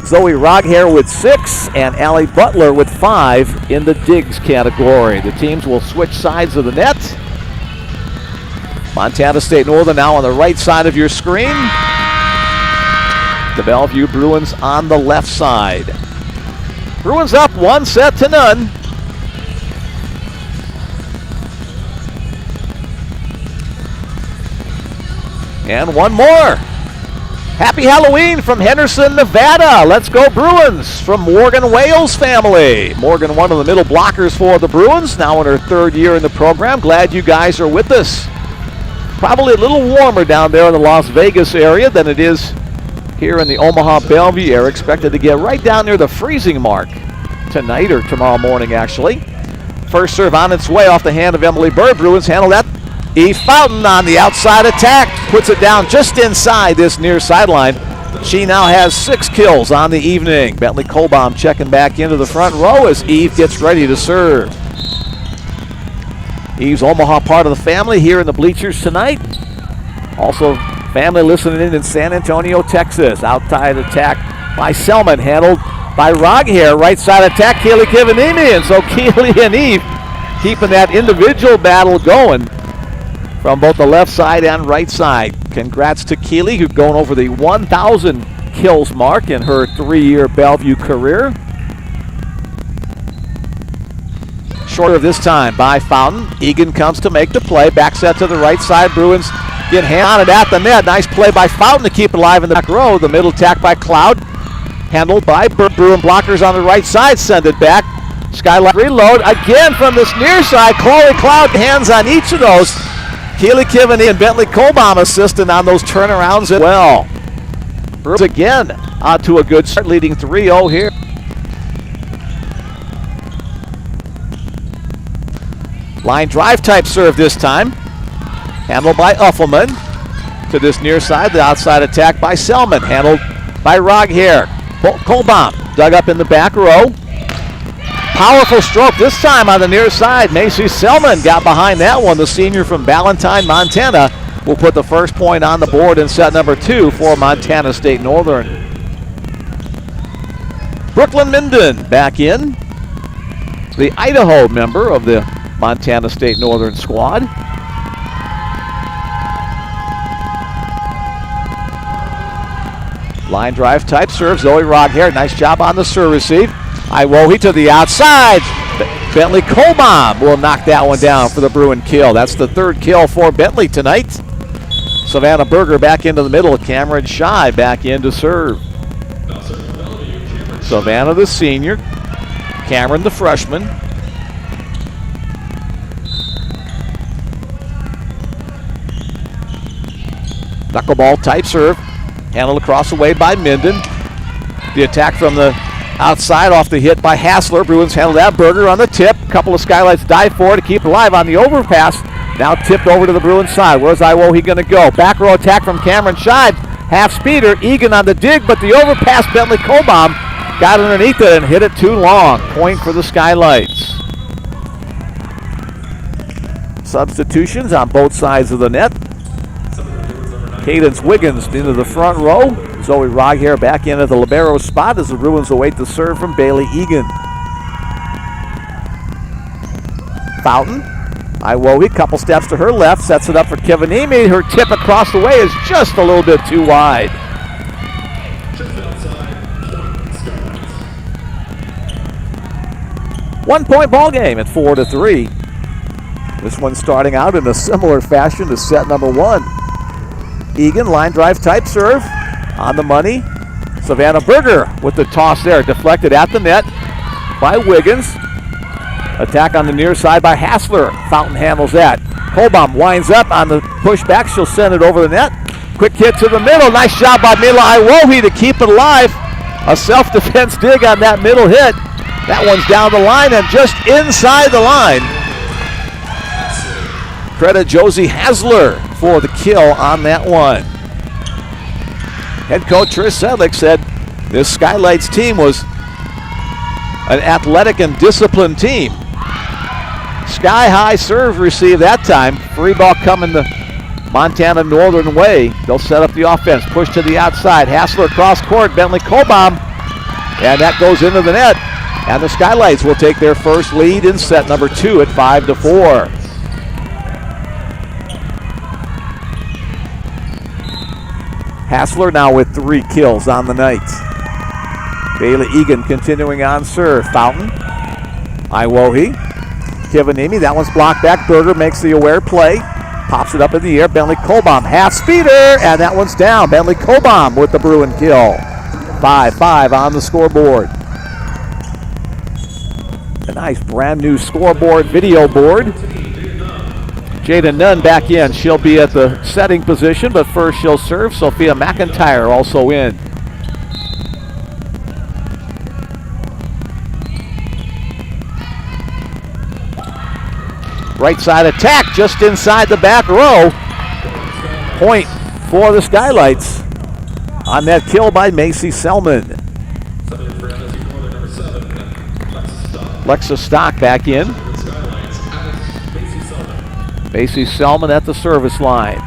Zoe Roghair with 6 and Allie Butler with 5 in the digs category. The teams will switch sides of the net. Montana State Northern now on the right side of your screen. The Bellevue Bruins on the left side. Bruins up 1-0. And one more. Happy Halloween from Henderson, Nevada. Let's go Bruins from Morgan Wales family. Morgan, one of the middle blockers for the Bruins, now in her third year in the program. Glad you guys are with us. Probably a little warmer down there in the Las Vegas area than it is here in the Omaha Bellevue area. Expected to get right down near the freezing mark tonight or tomorrow morning, actually. First serve on its way off the hand of Emily Bird. Bruins handle that. Eve Fountain on the outside attack. Puts it down just inside this near sideline. She now has 6 kills on the evening. Bentley Kohlbaum checking back into the front row as Eve gets ready to serve. Eve's Omaha part of the family here in the bleachers tonight. Also family listening in San Antonio, Texas. Outside attack by Selman, handled by Roghair. Right side attack, Keely Kivanimi. And so Keely and Eve keeping that individual battle going from both the left side and right side. Congrats to Keely, who's going over the 1,000 kills mark in her 3-year Bellevue career. Shorter this time by Fountain. Egan comes to make the play. Back set to the right side. Bruins get hand on it at the net. Nice play by Fountain to keep it alive in the back row. The middle attack by Cloud. Handled by Bruin blockers on the right side. Send it back. Skylight reload. Again from this near side. Chloe Cloud hands on each of those. Keely Kivany and Bentley Kohlbaum assisting on those turnarounds as well. Bruins again out to a good start, leading 3-0 here. Line drive type serve this time. Handled by Uffelman. To this near side, the outside attack by Selman. Handled by Roghair. Kohlbaum dug up in the back row. Powerful stroke this time on the near side. Macy Selman got behind that one. The senior from Ballantyne, Montana, will put the first point on the board in set number 2 for Montana State Northern. Brooklyn Minden back in. The Idaho member of the Montana State Northern squad. Line drive type serve. Zoe Roghair, nice job on the serve receive. Iwohi to the outside. Bentley Kohlbaum will knock that one down for the Bruin kill. That's the 3rd kill for Bentley tonight. Savannah Berger back into the middle. Cameron Shy back in to serve. Savannah the senior. Cameron the freshman. Knuckleball type serve. Handled across the way by Minden. The attack from the outside off the hit by Hassler. Bruins handle that. Berger on the tip. Couple of Skylights dive for to keep it alive on the overpass. Now tipped over to the Bruins side. Where's Iwohi going to go? Back row attack from Cameron Scheid. Half speeder. Egan on the dig, but the overpass. Bentley Kohlbaum got underneath it and hit it too long. Point for the Skylights. Substitutions on both sides of the net. Cadence Wiggins into the front row. Zoe Roghair back in at the libero spot as the Bruins await the serve from Bailey Egan. Fountain. Iwohi, couple steps to her left, sets it up for Kivanimi. Her tip across the way is just a little bit too wide. One-point ball game at 4-3. This one starting out in a similar fashion to set number 1. Egan, line drive type serve on the money. Savannah Berger with the toss there, deflected at the net by Wiggins. Attack on the near side by Hassler. Fountain handles that. Kohlbaum winds up on the pushback. She'll send it over the net. Quick hit to the middle. Nice job by Mila Iwohi to keep it alive. A self-defense dig on that middle hit. That one's down the line and just inside the line. Credit Josie Hasler for the kill on that one. Head coach Trish Sedlick said this Skylights team was an athletic and disciplined team. Sky high serve received that time. Free ball coming the Montana Northern way. They'll set up the offense. Push to the outside. Hassler cross court. Bentley Kohlbaum. And that goes into the net. And the Skylights will take their first lead in set number 2 at 5-4. Hassler now with 3 kills on the night. Bailey Egan continuing on serve. Fountain. Iwohi. Kivanimi. That one's blocked back. Berger makes the aware play. pops it up in the air. Bentley Cobom, half speeder, and that one's down. Bentley Cobom with the Bruin kill. 5-5 on the scoreboard. A nice brand new scoreboard, video board. Jada Nunn back in. She'll be at the setting position, but first she'll serve. Sophia McIntyre also in. Right side attack just inside the back row. Point for the Skylights on that kill by Macy Selman. Lexa Stock back in. Macy Selman at the service line.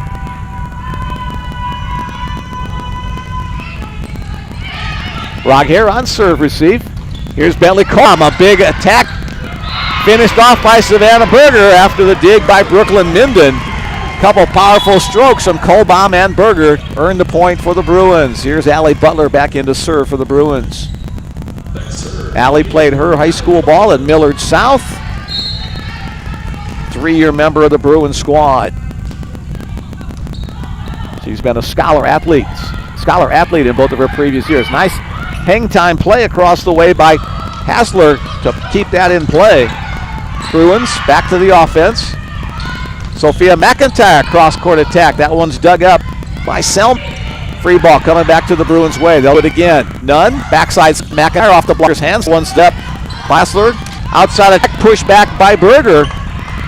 Roghair on serve receive. Here's Bentley Cobom, a big attack. Finished off by Savannah Berger after the dig by Brooklyn Minden. Couple powerful strokes from Cobom and Berger earned the point for the Bruins. Here's Allie Butler back in to serve for the Bruins. Allie played her high school ball at Millard South. 3-year member of the Bruins squad. She's been a scholar athlete in both of her previous years. Nice hang time play across the way by Hassler to keep that in play. Bruins back to the offense. Sophia McIntyre cross-court attack. That one's dug up by Selm. Free ball coming back to the Bruins' way. They'll do it again. Nunn, backside McIntyre off the blocker's hands. One step. Hassler, outside attack, push back by Berger.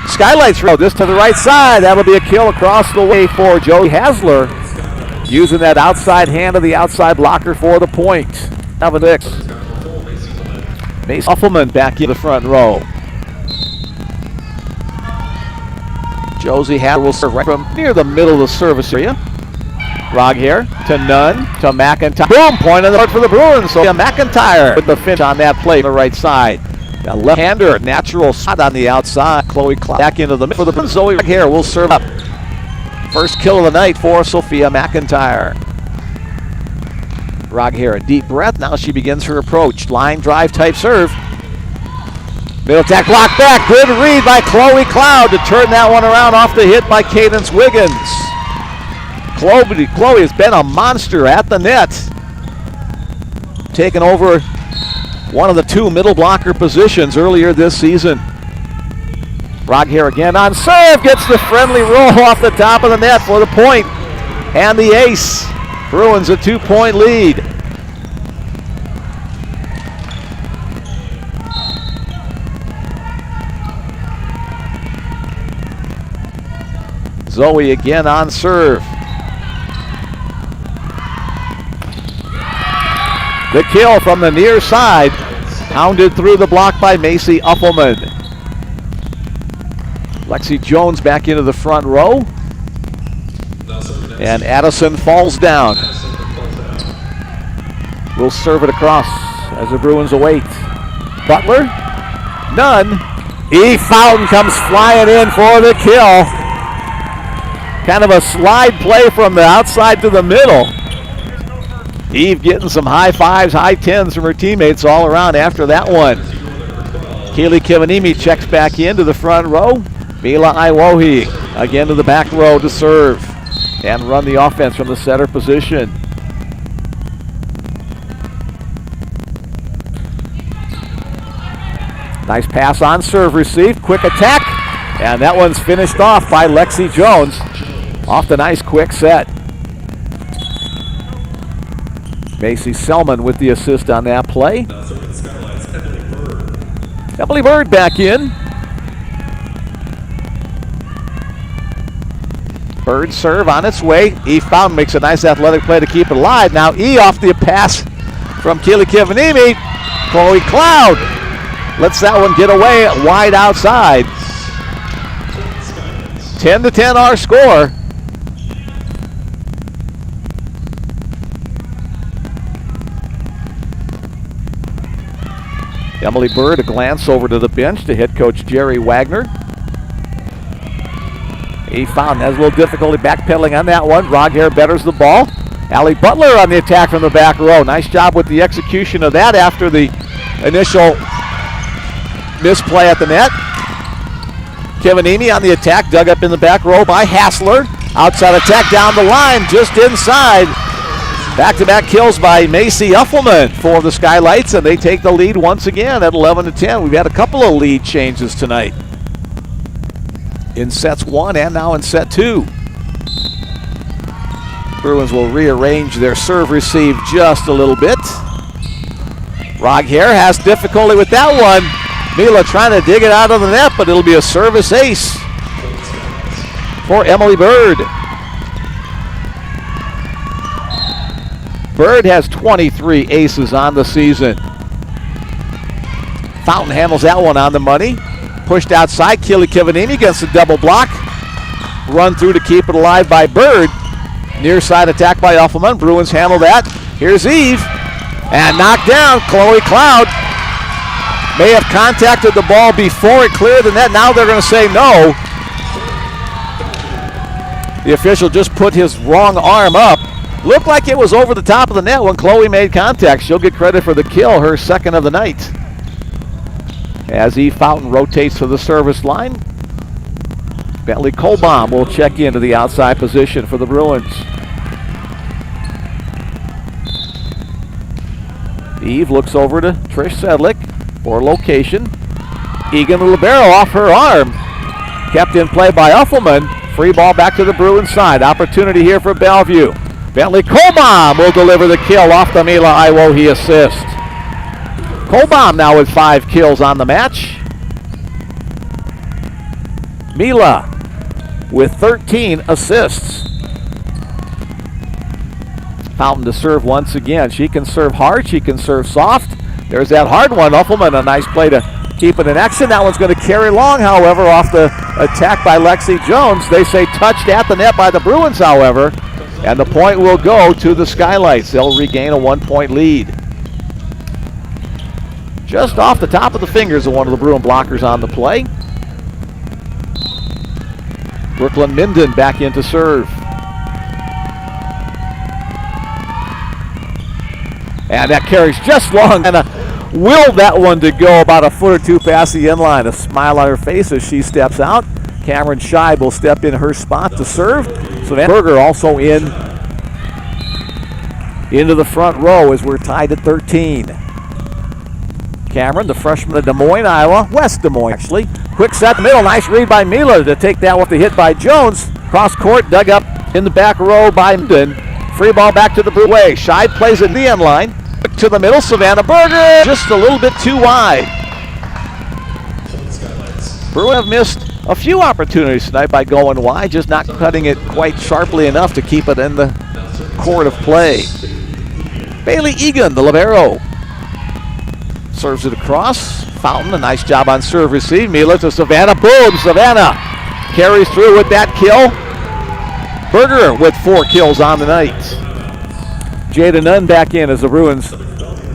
Skylights row this to the right side. That'll be a kill across the way for Joey Hassler. Using that outside hand of the outside blocker for the point. Alvin Dix. Mace Uffelman back in the front row. Josie Hassler will serve right from near the middle of the service area. Roghair to Nunn to McIntyre. Boom! Point on the board for the Bruins. So McIntyre with the finish on that play on the right side. A left-hander, natural shot on the outside. Chloe Cloud back into the middle for the Bruins. Zoe Roghair will serve up. First kill of the night for Sophia McIntyre. Roghair, a deep breath. Now she begins her approach. Line drive type serve. Middle attack block back. Good read by Chloe Cloud to turn that one around off the hit by Cadence Wiggins. Chloe has been a monster at the net. Taken over one of the two middle blocker positions earlier this season. Roghair again on serve. Gets the friendly roll off the top of the net for the point. And the ace. Bruins a 2-point lead. Zoe again on serve. The kill from the near side. Hounded through the block by Macy Uffelman. Lexi Jones back into the front row. And Addison falls down. We'll serve it across as the Bruins await. Butler. Nunn. E. Fountain comes flying in for the kill. Kind of a slide play from the outside to the middle. Eve getting some high fives, high tens from her teammates all around after that one. Keely Kivanimi checks back into the front row. Mila Iwohi again to the back row to serve and run the offense from the center position. Nice pass on serve received. Quick attack. And that one's finished off by Lexi Jones. Off the nice quick set. Macy Selman with the assist on that play. Emily Bird back in. Bird serve on its way. E. Fountain makes a nice athletic play to keep it alive. Now E off the pass from Keely Kivanimi. Chloe Cloud lets that one get away wide outside. 10-10 our score. Emily Bird, a glance over to the bench to head coach Jerry Wagner. E. Fountain has a little difficulty backpedaling on that one. Roghair betters the ball. Allie Butler on the attack from the back row. Nice job with the execution of that after the initial misplay at the net. Kivanimi on the attack, dug up in the back row by Hassler. Outside attack down the line, just inside. Back-to-back kills by Macy Uffelman for the Skylights, and they take the lead once again at 11-10. We've had a couple of lead changes tonight in sets 1 and now in set 2. Bruins will rearrange their serve-receive just a little bit. Roghair has difficulty with that one. Mila trying to dig it out of the net, but it'll be a service ace for Emily Bird. Bird has 23 aces on the season. Fountain handles that one on the money. Pushed outside, Keely Kivanimi against a double block. Run through to keep it alive by Bird. Near side attack by Uffelman. Bruins handle that. Here's Eve. And knocked down. Chloe Cloud may have contacted the ball before it cleared the net. Now they're going to say no. The official just put his wrong arm up. Looked like it was over the top of the net when Chloe made contact. She'll get credit for the kill, her second of the night. As Eve Fountain rotates to the service line, Bentley Colbaum will check into the outside position for the Bruins. Eve looks over to Trish Sedlick for location. Egan the libero off her arm. Kept in play by Uffelman. Free ball back to the Bruins side. Opportunity here for Bellevue. Bentley Colbaum will deliver the kill off the Mila Iwohi assist. Colbaum now with 5 kills on the match. Mila with 13 assists. Fountain to serve once again. She can serve hard, she can serve soft. There's that hard one. Uffelman, a nice play to keep it in action. That one's going to carry long, however, off the attack by Lexi Jones. They say touched at the net by the Bruins, however. And the point will go to the Skylights. They'll regain a 1-point lead. Just off the top of the fingers of one of the Bruin blockers on the play. Brooklyn Minden back in to serve. And that carries just long. And willed that one to go about a foot or two past the end line. A smile on her face as she steps out. Cameron Scheib will step in her spot to serve. Savannah Berger also into the front row as we're tied at 13. Cameron, the freshman of Des Moines, Iowa. West Des Moines, actually. Quick set in the middle. Nice read by Mila to take that with the hit by Jones. Cross court, dug up in the back row by Minden. Free ball back to the blue way. Scheib plays at the end line. To the middle, Savannah Berger. Just a little bit too wide. Bruins have missed a few opportunities tonight by going wide, just not cutting it quite sharply enough to keep it in the court of play. Bailey Egan, the libero, serves it across. Fountain, a nice job on serve receive. Mila to Savannah. Boom! Savannah carries through with that kill. Berger with 4 kills on the night. Jada Nunn back in as the Bruins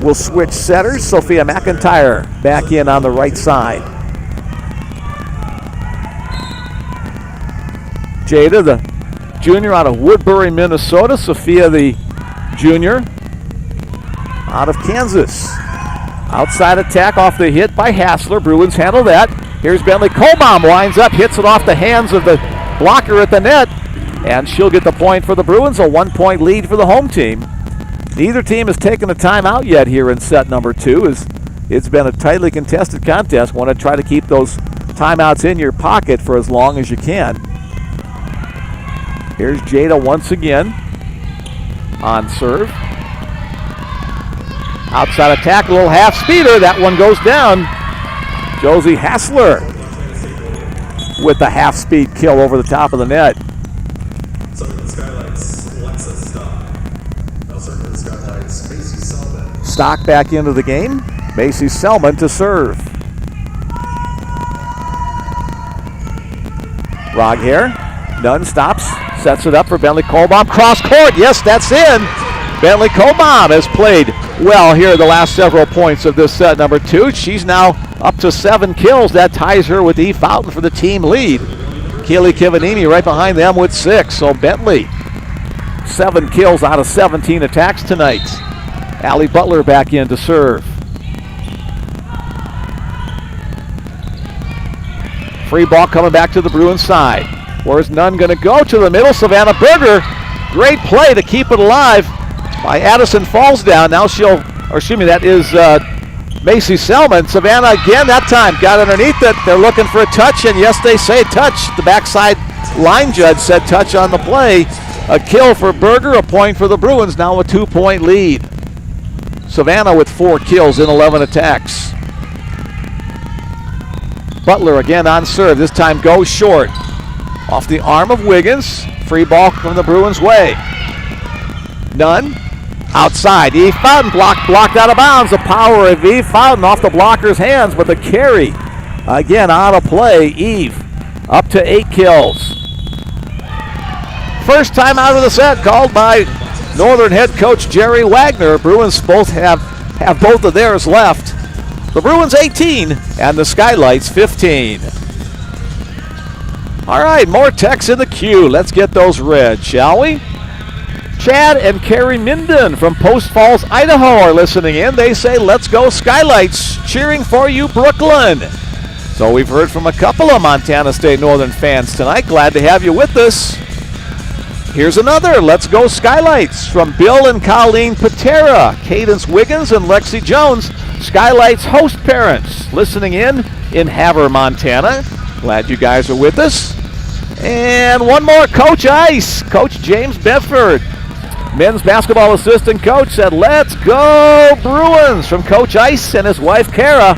will switch setters. Sophia McIntyre back in on the right side. Jada, the junior out of Woodbury, Minnesota. Sophia, the junior out of Kansas. Outside attack off the hit by Hassler. Bruins handle that. Here's Bentley Colbaum, winds up, hits it off the hands of the blocker at the net, and she'll get the point for the Bruins, a 1-point lead for the home team. Neither team has taken a timeout yet here in set number 2. It's been a tightly contested contest. Want to try to keep those timeouts in your pocket for as long as you can. Here's Jada once again on serve. Outside attack, a little half speeder. That one goes down. Josie Hassler with the half speed kill over the top of the net. Stock back into the game. Macy Selman to serve. Roghair, Nunn stops, sets it up for Bentley Colbaum. Cross court, yes, that's in. Bentley Colbaum has played well here the last several points of this set number 2. She's now up to 7 kills. That ties her with Eve Fountain for the team lead. Keely Kivanimi right behind them with 6. So Bentley, 7 kills out of 17 attacks tonight. Allie Butler back in to serve. Free ball coming back to the Bruins side. Where's Nunn going to go? To the middle. Savannah Berger. Great play to keep it alive by Addison Fallsdown. Now that is Macy Selman. Savannah again that time got underneath it. They're looking for a touch, and yes, they say touch. The backside line judge said touch on the play. A kill for Berger, a point for the Bruins, now a 2-point lead. Savannah with 4 kills in 11 attacks. Butler again on serve, this time goes short. Off the arm of Wiggins, free ball from the Bruins' way. Nunn, outside, Eve Fountain blocked out of bounds. The power of Eve Fountain off the blocker's hands, but the carry, again out of play. Eve up to 8 kills. First time out of the set called by Northern head coach Jerry Wagner. Bruins both have both of theirs left. The Bruins 18 and the Skylights 15. All right, more texts in the queue. Let's get those read, shall we? Chad and Carrie Minden from Post Falls, Idaho are listening in. They say, let's go Skylights, cheering for you, Brooklyn. So we've heard from a couple of Montana State Northern fans tonight. Glad to have you with us. Here's another, let's go Skylights, from Bill and Colleen Patera, Cadence Wiggins and Lexi Jones, Skylights host parents, listening in Havre, Montana. Glad you guys are with us. And one more, Coach Ice, Coach James Bedford, men's basketball assistant coach, said, let's go Bruins, from Coach Ice and his wife Kara.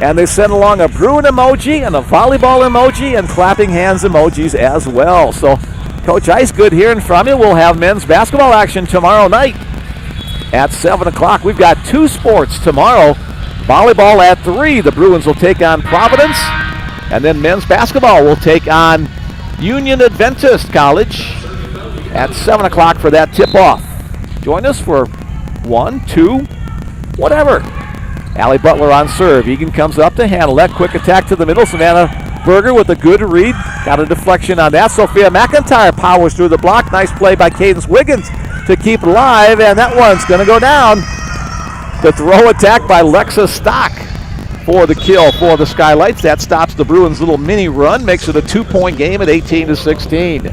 And they sent along a Bruin emoji and a volleyball emoji and clapping hands emojis as well. So Coach Ice, good hearing from you. We'll have men's basketball action tomorrow night at 7 o'clock. We've got 2 sports tomorrow. Volleyball at 3. The Bruins will take on Providence. And then men's basketball will take on Union Adventist College at 7 o'clock for that tip-off. Join us for 1, 2, whatever. Allie Butler on serve. Egan comes up to handle that. Quick attack to the middle. Savannah Berger with a good read. Got a deflection on that. Sophia McIntyre powers through the block. Nice play by Cadence Wiggins to keep alive, and that one's going to go down. The throw attack by Lexa Stock for the kill for the Skylights. That stops the Bruins' little mini run, makes it a 2-point game at 18-16.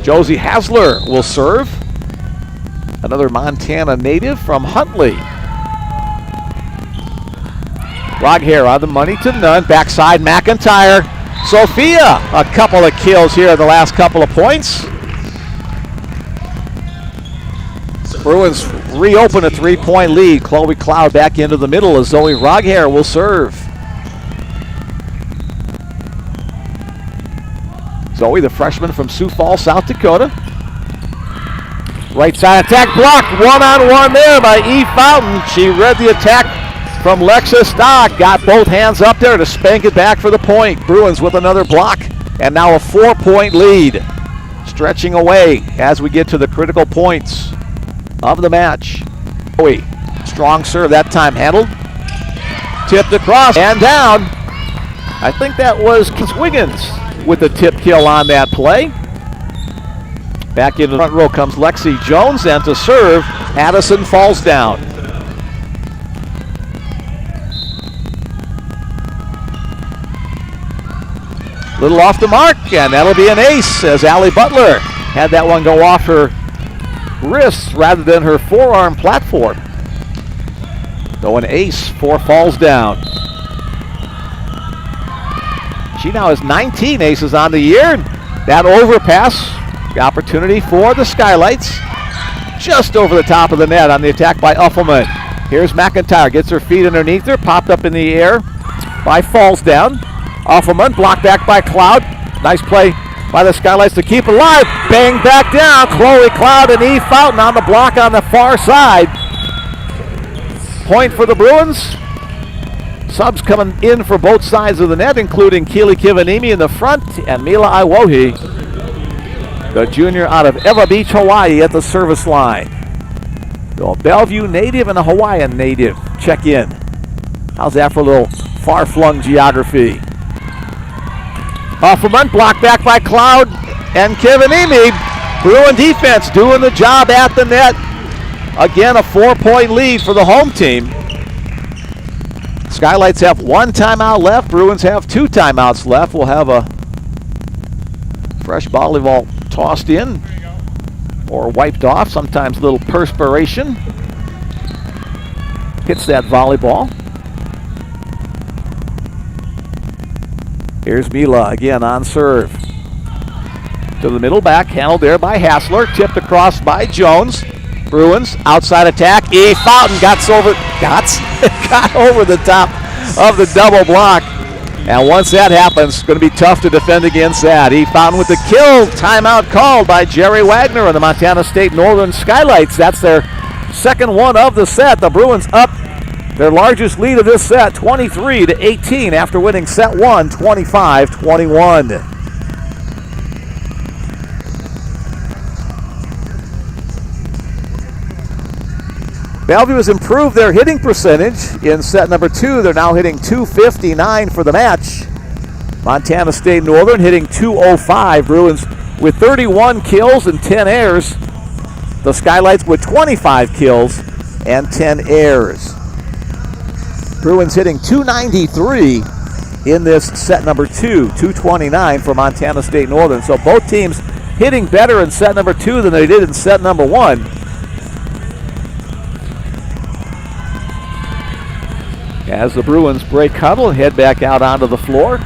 Josie Hasler will serve. Another Montana native from Huntley. Roghair on the money to Nunn. Backside McIntyre. Sophia, a couple of kills here in the last couple of points. Bruins reopen a 3-point lead. Chloe Cloud back into the middle as Zoe Roghair will serve. Zoe, the freshman from Sioux Falls, South Dakota. Right side attack blocked. One-on-one there by Eve Fountain. She read the attack from Lexa Stock. Got both hands up there to spank it back for the point. Bruins with another block. And now a 4-point lead. Stretching away as we get to the critical points of the match. Zoe, strong serve that time handled. Tipped across and down. I think that was Wiggins with the tip kill on that play. Back into the front row comes Lexi Jones, and to serve, Addison falls down. Little off the mark, and that'll be an ace as Allie Butler had that one go off her wrists rather than her forearm platform. So an ace for falls down. She now has 19 aces on the year. That overpass, the opportunity for the Skylights. Just over the top of the net on the attack by Uffelman. Here's McIntyre, gets her feet underneath her, popped up in the air by falls down. Uffelman blocked back by Cloud. Nice play by the Skylights to keep alive. Bang back down. Chloe Cloud and Eve Fountain on the block on the far side. Point for the Bruins. Subs coming in for both sides of the net, including Keely Kivanimi in the front and Mila Iwohi, the junior out of Eva Beach, Hawaii, at the service line. So a Bellevue native and a Hawaiian native check in. How's that for a little far-flung geography? Uffelman blocked back by Cloud and Kivanimi. Bruin defense doing the job at the net. Again, a 4-point lead for the home team. Skylights have 1 timeout left. Bruins have 2 timeouts left. We'll have a fresh volleyball tossed in or wiped off. Sometimes a little perspiration hits that volleyball. Here's Mila again on serve. To the middle, back handled there by Hassler. Tipped across by Jones. Bruins outside attack. E. Fountain got over the top of the double block. And once that happens, it's going to be tough to defend against that. E. Fountain with the kill. Timeout called by Jerry Wagner and the Montana State Northern Skylights. That's their second one of the set. The Bruins up their largest lead of this set, 23-18, after winning set 1, 25-21. Bellevue has improved their hitting percentage in set number 2. They're now hitting .259 for the match. Montana State Northern hitting .205. Bruins with 31 kills and 10 errors. The Skylights with 25 kills and 10 errors. Bruins hitting .293 in this set number 2, .229 for Montana State Northern. So both teams hitting better in set number 2 than they did in set number 1. As the Bruins break huddle and head back out onto the floor.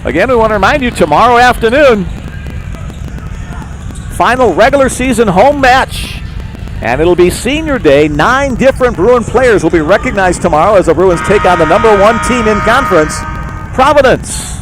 Again, we want to remind you, tomorrow afternoon, final regular season home match. And it'll be senior day. 9 different Bruin players will be recognized tomorrow as the Bruins take on the number 1 team in conference, Providence.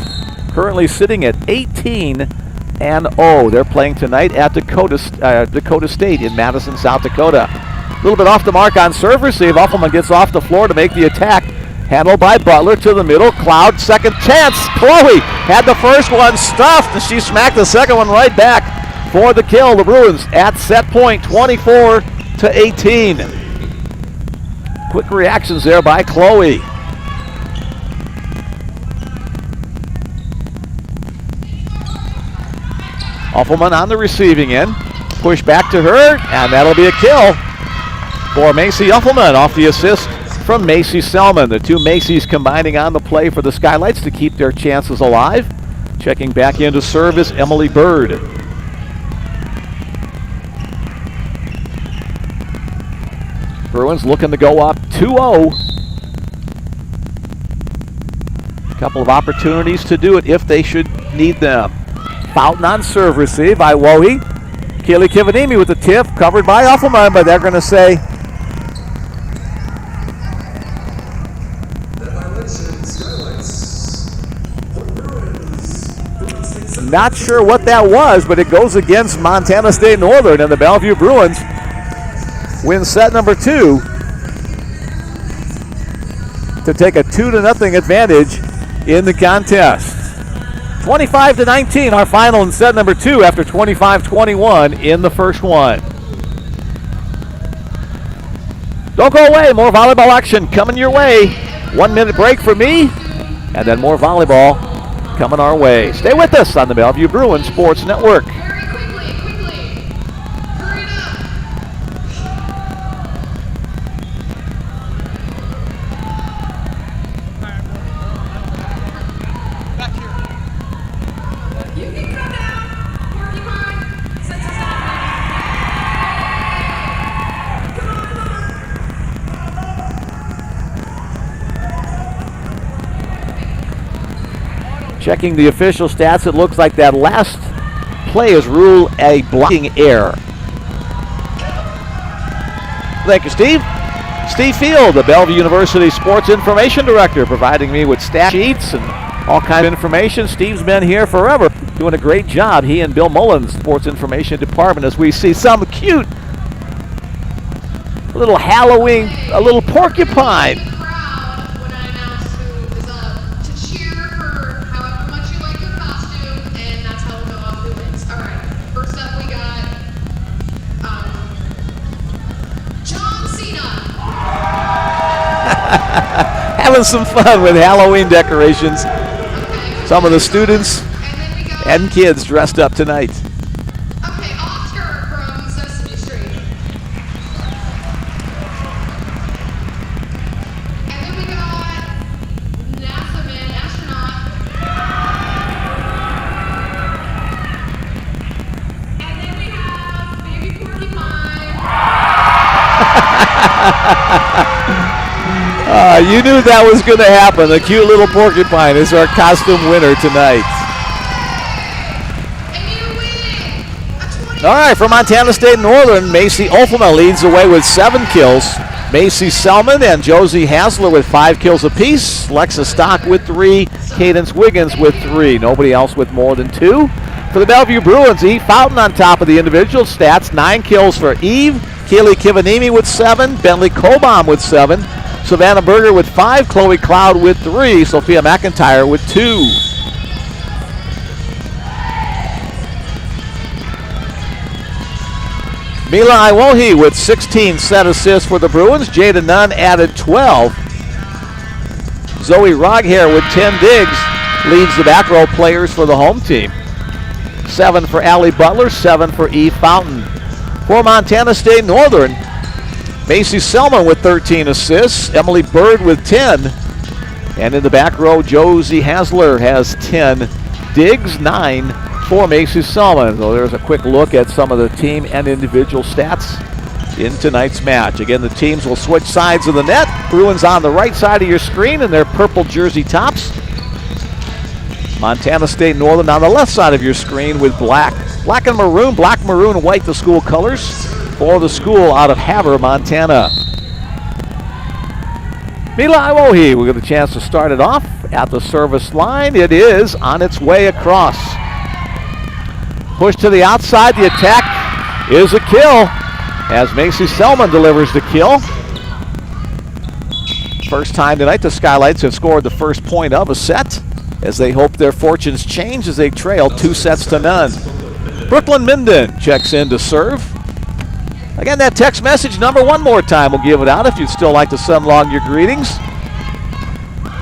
Currently sitting at 18-0. They're playing tonight at Dakota State in Madison, South Dakota. A little bit off the mark on serve receive. Uffelman gets off the floor to make the attack. Handled by Butler to the middle. Cloud, second chance. Chloe had the first one stuffed, and she smacked the second one right back for the kill. The Bruins at set point, 24-18. Quick reactions there by Chloe. Uffelman on the receiving end. Push back to her, and that'll be a kill for Macy Uffelman off the assist from Macy Selman. The two Macys combining on the play for the Skylights to keep their chances alive. Checking back into serve is Emily Bird. Bruins looking to go up 2-0. Couple of opportunities to do it if they should need them. Fountain on serve receive by Wohe. Kaylee Kivanimi with the tip, covered by Uffelman, but they're going to say not sure what that was, but it goes against Montana State Northern, and the Bellevue Bruins win set number 2 to take a 2-0 advantage in the contest. 25-19, our final in set number 2 after 25-21 in the first one. Don't go away, more volleyball action coming your way. 1 minute break for me, and then more volleyball coming our way. Stay with us on the Bellevue Bruins Sports Network. Checking the official stats, it looks like that last play is ruled a blocking error. Thank you, Steve. Steve Field, the Bellevue University Sports Information Director, providing me with stat sheets and all kinds of information. Steve's been here forever, doing a great job. He and Bill Mullins, Sports Information Department, as we see some cute little Halloween, a little porcupine. Having some fun with Halloween decorations. Some of the students and kids dressed up tonight. You knew that was going to happen. The cute little porcupine is our costume winner tonight. All right, for Montana State Northern, Macy Olfema leads the way with 7 kills. Macy Selman and Josie Hasler with 5 kills apiece. Lexa Stock with 3. Cadence Wiggins with 3. Nobody else with more than 2. For the Bellevue Bruins, Eve Fountain on top of the individual stats. 9 kills for Eve. Keely Kivanimi with 7. Bentley Cobom with 7. Savannah Berger with 5. Chloe Cloud with 3. Sophia McIntyre with 2. Mila Iwohi with 16 set assists for the Bruins. Jada Nunn added 12. Zoe Roghair with 10 digs leads the back row players for the home team. 7 for Allie Butler, 7 for Eve Fountain. For Montana State Northern, Macy Selman with 13 assists, Emily Bird with 10. And in the back row, Josie Hasler has 10 digs, 9 for Macy Selman. So there's a quick look at some of the team and individual stats in tonight's match. Again, the teams will switch sides of the net. Bruins on the right side of your screen in their purple jersey tops. Montana State Northern on the left side of your screen with black and maroon, black, maroon, white, the school colors for the school out of Havre, Montana. Mila Iwohi will get a chance to start it off at the service line. It is on its way across. Push to the outside, the attack is a kill as Macy Selman delivers the kill. First time tonight the Skylights have scored the first point of a set as they hope their fortunes change as they trail 2-0. Brooklyn Minden checks in to serve. Again, that text message number one more time. We'll give it out if you'd still like to send along your greetings.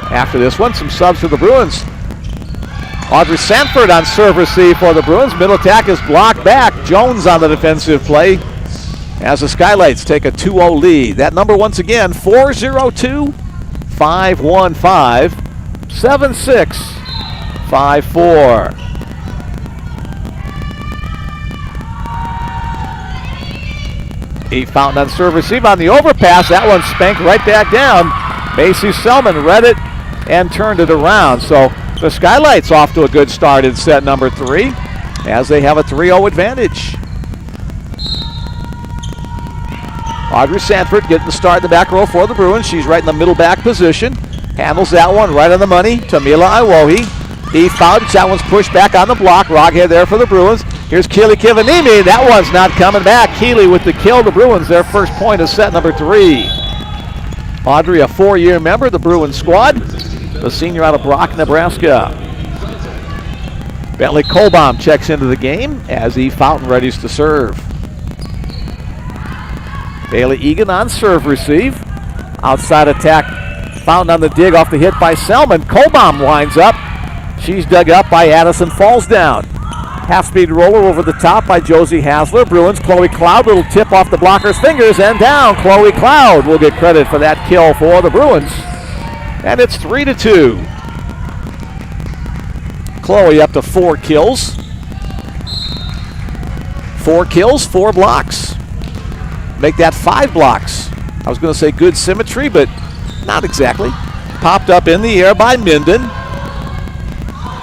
After this one, some subs for the Bruins. Audrey Sanford on serve receive for the Bruins. Middle attack is blocked back. Jones on the defensive play as the Skylights take a 2-0 lead. That number once again, 402-515-7654. Eve Fountain on serve receive on the overpass. That one spanked right back down. Macy Selman read it and turned it around. So the Skylights off to a good start in set number 3 as they have a 3-0 advantage. Audrey Sanford getting the start in the back row for the Bruins. She's right in the middle back position. Handles that one right on the money to Mila Iwohi. Eve Fountain, that one's pushed back on the block. Roghead there for the Bruins. Here's Keely Kivanimi. That one's not coming back. Keely with the kill. The Bruins, their first point of set number 3. Audrey, a 4-year member of the Bruins squad. The senior out of Brock, Nebraska. Bentley Cobom checks into the game as Eve Fountain readies to serve. Bailey Egan on serve receive. Outside attack. Fountain on the dig off the hit by Selman. Cobom winds up. She's dug up by Addison, falls down. Half-speed roller over the top by Josie Hasler. Bruins, Chloe Cloud, little tip off the blocker's fingers and down. Chloe Cloud will get credit for that kill for the Bruins. And it's 3-2. Chloe up to 4 kills. 4 kills, 4 blocks. Make that 5 blocks. I was going to say good symmetry, but not exactly. Popped up in the air by Minden.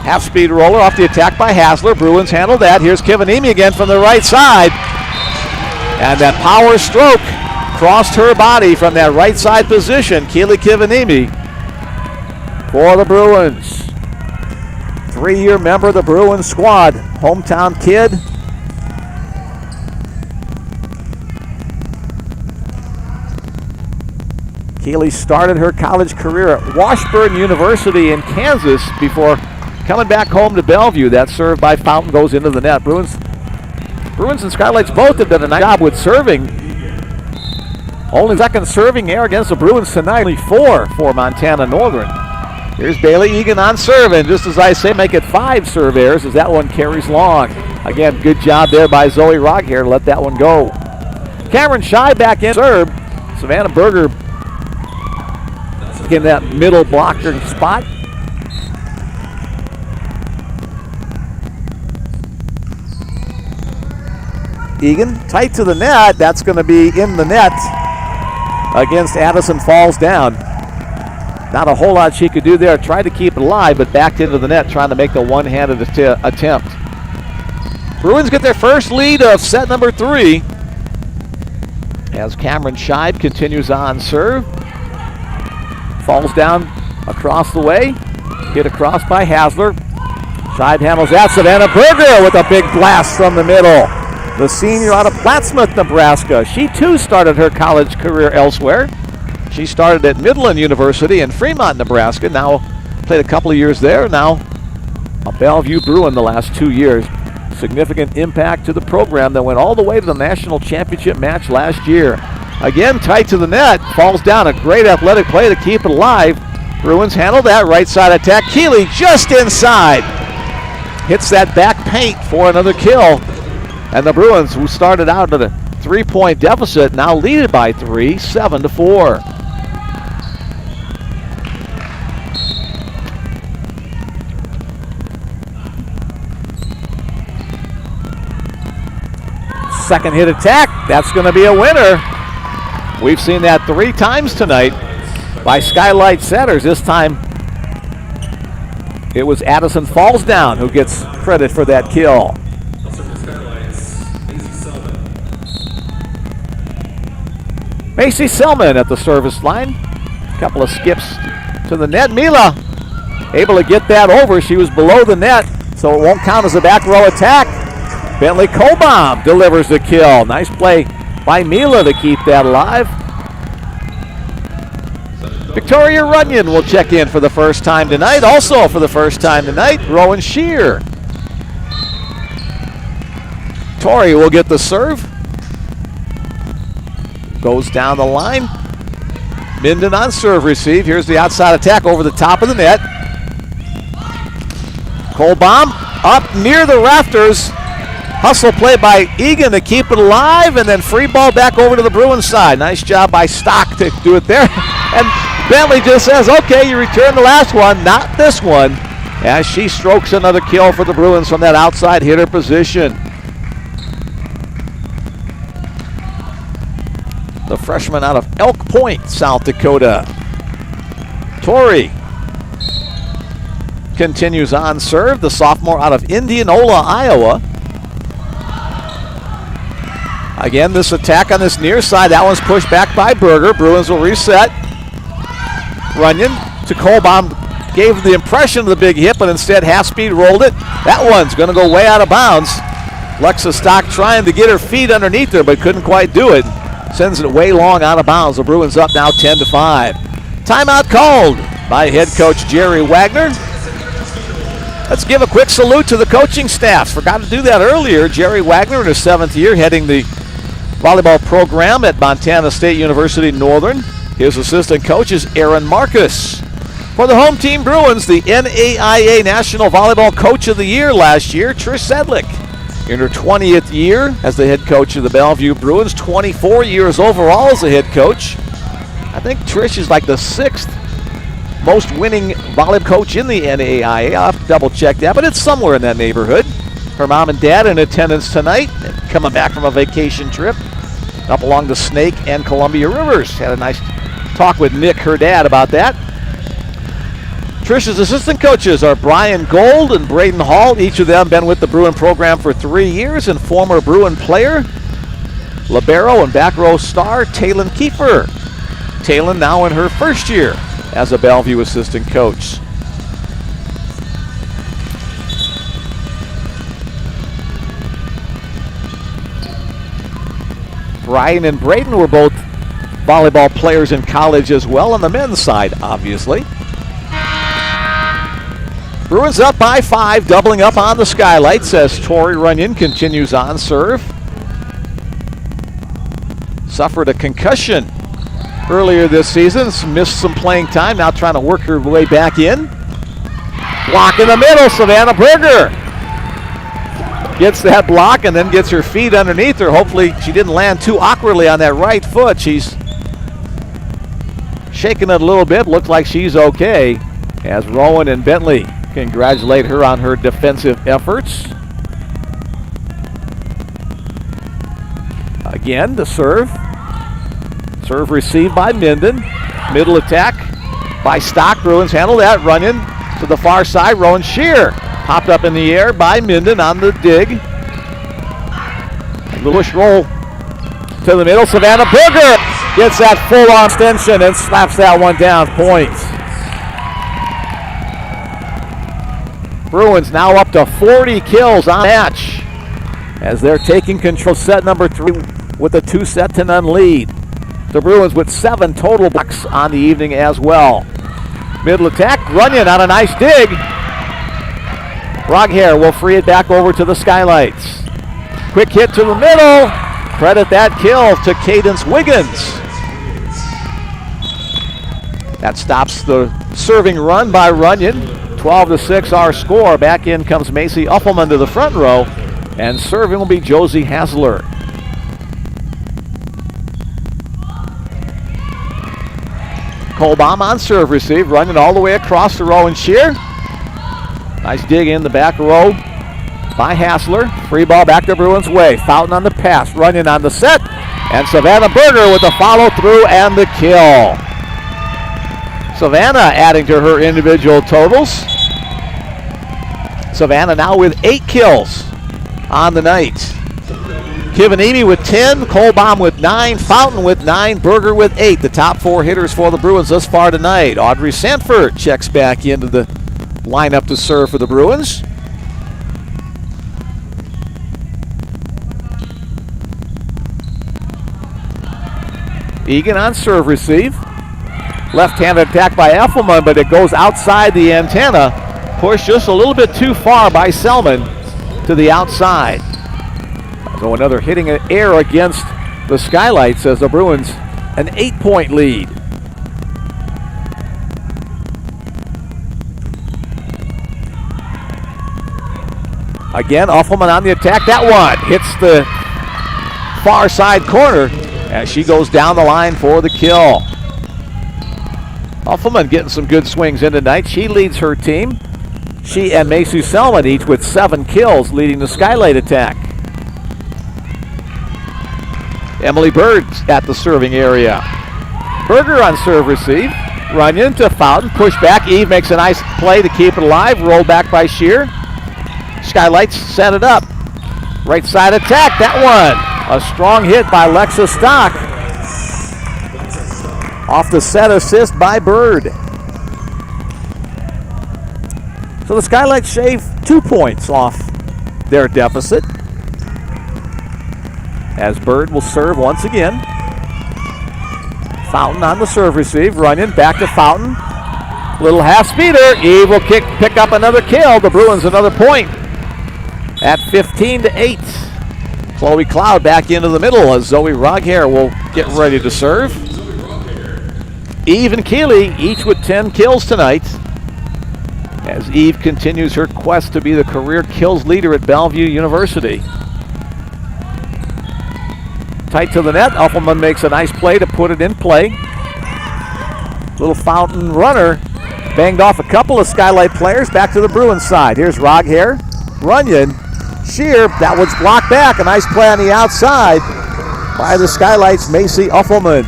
Half-speed roller off the attack by Hasler. Bruins handle that. Here's Kivanimi again from the right side. And that power stroke crossed her body from that right side position. Keely Kivanimi for the Bruins. 3-year member of the Bruins squad. Hometown kid. Keely started her college career at Washburn University in Kansas before coming back home to Bellevue. That serve by Fountain goes into the net. Bruins and Skylights both have done a nice job with serving. Only second serving error against the Bruins tonight. Only 4 for Montana Northern. Here's Bailey Egan on serve, and just as I say, make it 5 serve errors as that one carries long. Again, good job there by Zoe Roghair to let that one go. Cameron Shy back in serve. Savannah Berger in that middle blocker spot. Egan tight to the net. That's going to be in the net. against Addison falls down. Not a whole lot she could do there. Tried to keep it alive, but backed into the net trying to make the one-handed attempt. Bruins get their first lead of set number 3 as Cameron Scheib continues on serve. Falls down across the way. Hit across by Hasler. Scheib handles that. Savannah Berger with a big blast from the middle. The senior out of Plattsmouth, Nebraska. She too started her college career elsewhere. She started at Midland University in Fremont, Nebraska. Now played a couple of years there. Now a Bellevue Bruin the last 2 years. Significant impact to the program that went all the way to the national championship match last year. Again, tight to the net. Falls down. A great athletic play to keep it alive. Bruins handle that. Right side attack. Keeley just inside. Hits that back paint for another kill. And the Bruins, who started out at a 3-point deficit, now lead it by 3, 7-4. Second hit attack, that's going to be a winner. We've seen that 3 times tonight by Skylight Setters. This time it was Addison Falls Down who gets credit for that kill. Macy Selman at the service line. A couple of skips to the net. Mila able to get that over. She was below the net, so it won't count as a back row attack. Bentley Kohlbaum delivers the kill. Nice play by Mila to keep that alive. Victoria Runyon will check in for the first time tonight. Also for the first time tonight, Rowan Shear. Torrey will get the serve. Goes down the line. Minden on serve receive. Here's the outside attack over the top of the net. Kohlbaum up near the rafters. Hustle play by Egan to keep it alive, and then free ball back over to the Bruins side. Nice job by Stock to do it there. And Bentley just says, okay, you return the last one, not this one, as she strokes another kill for the Bruins from that outside hitter position. The freshman out of Elk Point, South Dakota. Torrey continues on serve. The sophomore out of Indianola, Iowa. Again, this attack on this near side, that one's pushed back by Berger. Bruins will reset. Runyon to Kohlbaum. Gave the impression of the big hit, but instead half-speed rolled it. That one's going to go way out of bounds. Lexa Stock trying to get her feet underneath her, but couldn't quite do it. Sends it way long out of bounds. The Bruins up now 10-5. Timeout called by head coach Jerry Wagner. Let's give a quick salute to the coaching staffs. Forgot to do that earlier. Jerry Wagner in his 7th year heading the volleyball program at Montana State University Northern. His assistant coach is Aaron Marcus. For the home team Bruins, the NAIA National Volleyball Coach of the Year last year, Trish Sedlick. In her 20th year as the head coach of the Bellevue Bruins, 24 years overall as a head coach. I think Trish is like the 6th most winning volleyball coach in the NAIA. I'll have to double check that, but it's somewhere in that neighborhood. Her mom and dad in attendance tonight, coming back from a vacation trip up along the Snake and Columbia Rivers. Had a nice talk with Nick, her dad, about that. Trish's assistant coaches are Brian Gold and Braden Hall. Each of them been with the Bruin program for 3 years, and former Bruin player, libero and back row star Taylin Kiefer. Taylin now in her 1st year as a Bellevue assistant coach. Brian and Braden were both volleyball players in college as well, on the men's side, obviously. Bruins up by 5, doubling up on the skylights as Torrey Runyon continues on serve. Suffered a concussion earlier this season, missed some playing time, now trying to work her way back in. Block in the middle, Savannah Berger gets that block and then gets her feet underneath her. Hopefully she didn't land too awkwardly on that right foot. She's shaking it a little bit, looks like she's okay, as Rowan and Bentley congratulate her on her defensive efforts. Again, the serve. Serve received by Minden. Middle attack by Stock. Bruins handle that. Runyon to the far side. Rowan Shear popped up in the air by Minden on the dig. Lewis roll to the middle. Savannah Berger gets that full-on extension and slaps that one down. Points. Bruins now up to 40 kills on match as they're taking control. Set number 3 with a 2-0 lead. The Bruins with 7 total blocks on the evening as well. Middle attack. Runyon on a nice dig. Roghair will free it back over to the Skylights. Quick hit to the middle. Credit that kill to Cadence Wiggins. That stops the serving run by Runyon. 12-6 our score. Back in comes Macy Uffelman to the front row. And serving will be Josie Hasler. Colbaum on serve receive. Runyon all the way across the row and Shear. Nice dig in the back row by Hassler. Free ball back the Bruins' way. Fountain on the pass. Runyon on the set. And Savannah Berger with the follow through and the kill. Savannah adding to her individual totals. Savannah now with 8 kills on the night. Kivanimi with 10, Colbaum with 9, Fountain with 9, Berger with 8. The top 4 hitters for the Bruins thus far tonight. Audrey Sanford checks back into the lineup to serve for the Bruins. Egan on serve receive. Left-handed attack by Effelman, but it goes outside the antenna. Pushed just a little bit too far by Selman to the outside. So another hitting an air against the Skylights as the Bruins an 8-point lead. Again, Uffelman on the attack. That one hits the far side corner as she goes down the line for the kill. Uffelman getting some good swings in tonight. She leads her team. She and Macy Selman each with 7 kills, leading the Skylight attack. Emily Bird at the serving area. Berger on serve receive. Runyon to Fountain. Push back. Eve makes a nice play to keep it alive. Roll back by Shear. Skylights set it up. Right side attack. That one. A strong hit by Lexa Stock. Off the set assist by Bird. So the Skylights shave 2 points off their deficit. As Bird will serve once again. Fountain on the serve receive. Runyon back to Fountain. Little half speeder. Eve will pick up another kill. The Bruins another point at 15-8. Chloe Cloud back into the middle as Zoe Roghair will get ready to serve. Eve and Keeley each with 10 kills tonight as Eve continues her quest to be the career kills leader at Bellevue University. Tight to the net. Uffelman makes a nice play to put it in play. Little Fountain runner banged off a couple of Skylight players. Back to the Bruins side. Here's Roghair. Runyon. Shear. That one's blocked back. A nice play on the outside by the Skylights' Macy Uffelman.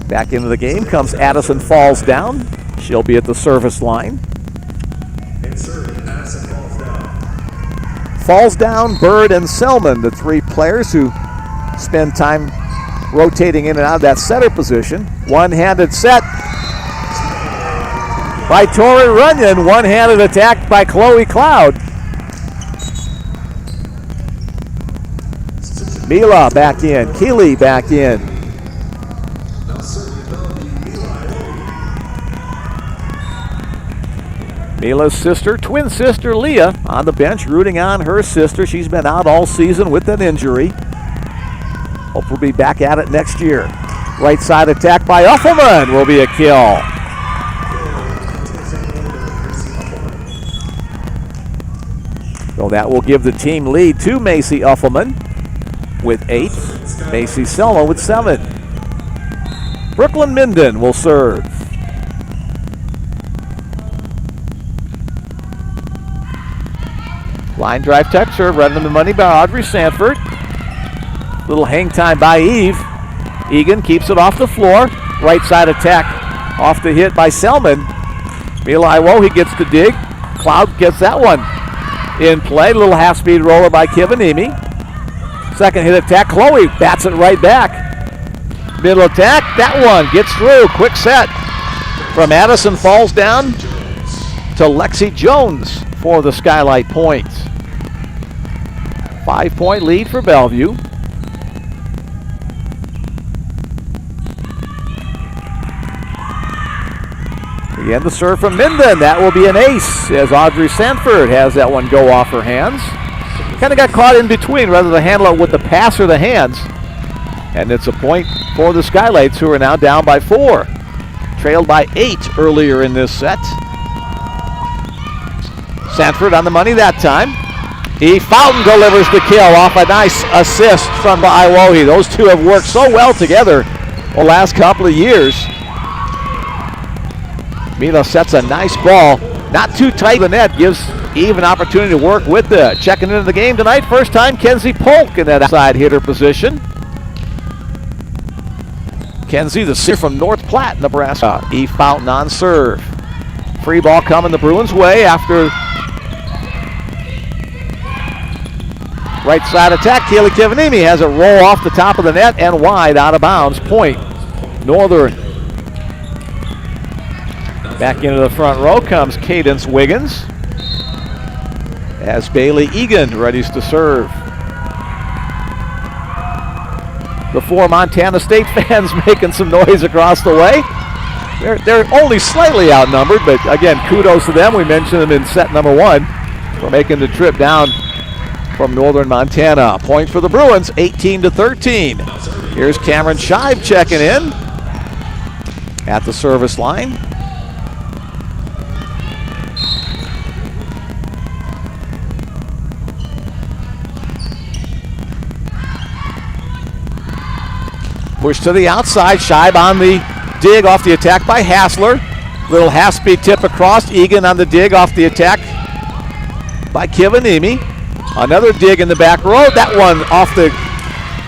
Back into the game comes Addison Falls down. She'll be at the service line. Falls down, Bird and Selman, the 3 players who spend time rotating in and out of that setter position. One-handed set by Tori Runyon. One-handed attack by Chloe Cloud. Mila back in. Keeley back in. Mila's sister, twin sister Leah, on the bench rooting on her sister. She's been out all season with an injury. Hope we'll be back at it next year. Right side attack by Uffelman will be a kill. So that will give the team lead to Macy Uffelman with 8. Macy Selma with 7. Brooklyn Minden will serve. Line drive tech serve, right into the money by Audrey Sanford. Little hang time by Eve. Egan keeps it off the floor. Right side attack off the hit by Selman. Mila Iwohi gets the dig. Cloud gets that one in play. Little half-speed roller by Kivanimi. Second hit attack. Chloe bats it right back. Middle attack. That one gets through. Quick set from Addison. Falls down to Lexi Jones for the Skylight point. 5-point lead for Bellevue. Again, the serve from Minden. That will be an ace as Audrey Sanford has that one go off her hands. Kind of got caught in between, rather than handle it with the pass or the hands. And it's a point for the Skylights, who are now down by 4. Trailed by 8 earlier in this set. Sanford on the money that time. E. Fountain delivers the kill off a nice assist from Iwohi. Those two have worked so well together the last couple of years. Mila sets a nice ball. Not too tight. The net gives Eve an opportunity to work with it. Checking into the game tonight. First time Kenzie Polk in that outside hitter position. Kenzie, the seer from North Platte, Nebraska. E. Fountain on serve. Free ball coming the Bruins' way after right side attack. Kaylee Kivanimi has it roll off the top of the net and wide out of bounds. Point Northern. Back into the front row comes Cadence Wiggins as Bailey Egan readies to serve. The 4 Montana State fans making some noise across the way. They're only slightly outnumbered, but again, kudos to them. We mentioned them in set number 1 for making the trip down from Northern Montana. Point for the Bruins, 18-13. Here's Cameron Shive checking in at the service line. Push to the outside. Shive on the dig off the attack by Hassler. Little half-speed tip across. Egan on the dig off the attack by Kivanimi. Another dig in the back row. That one off the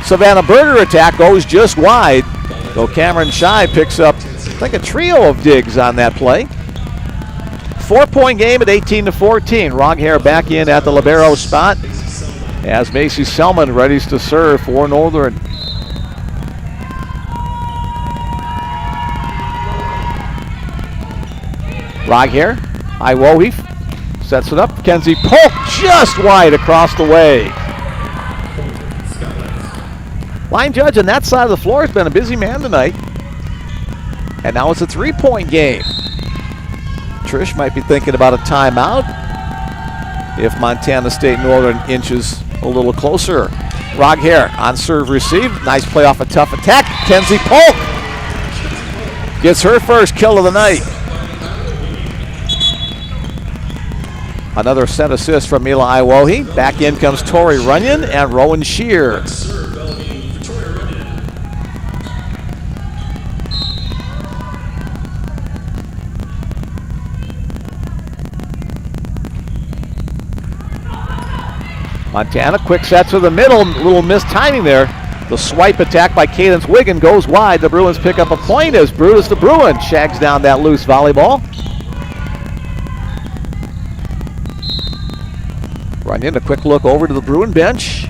Savannah Berger attack goes just wide. So Cameron Shive picks up, I think, a trio of digs on that play. 4-point game at 18-14. Roghair back in at the libero spot as Macy Selman readies to serve for Northern. Roghair, Iwohi sets it up. Kenzie Polk just wide across the way. Line judge on that side of the floor has been a busy man tonight. And now it's a 3-point game. Trish might be thinking about a timeout if Montana State Northern inches a little closer. Roghair on serve receive. Nice play off a tough attack. Kenzie Polk gets her first kill of the night. Another set assist from Mila Iwohi. Back in comes Tori Runyon and Rowan Shear. Montana, quick set to the middle. Little mistiming there. The swipe attack by Cadence Wiggin goes wide. The Bruins pick up a point as Brutus the Bruin shags down that loose volleyball. Runyon, a quick look over to the Bruin bench.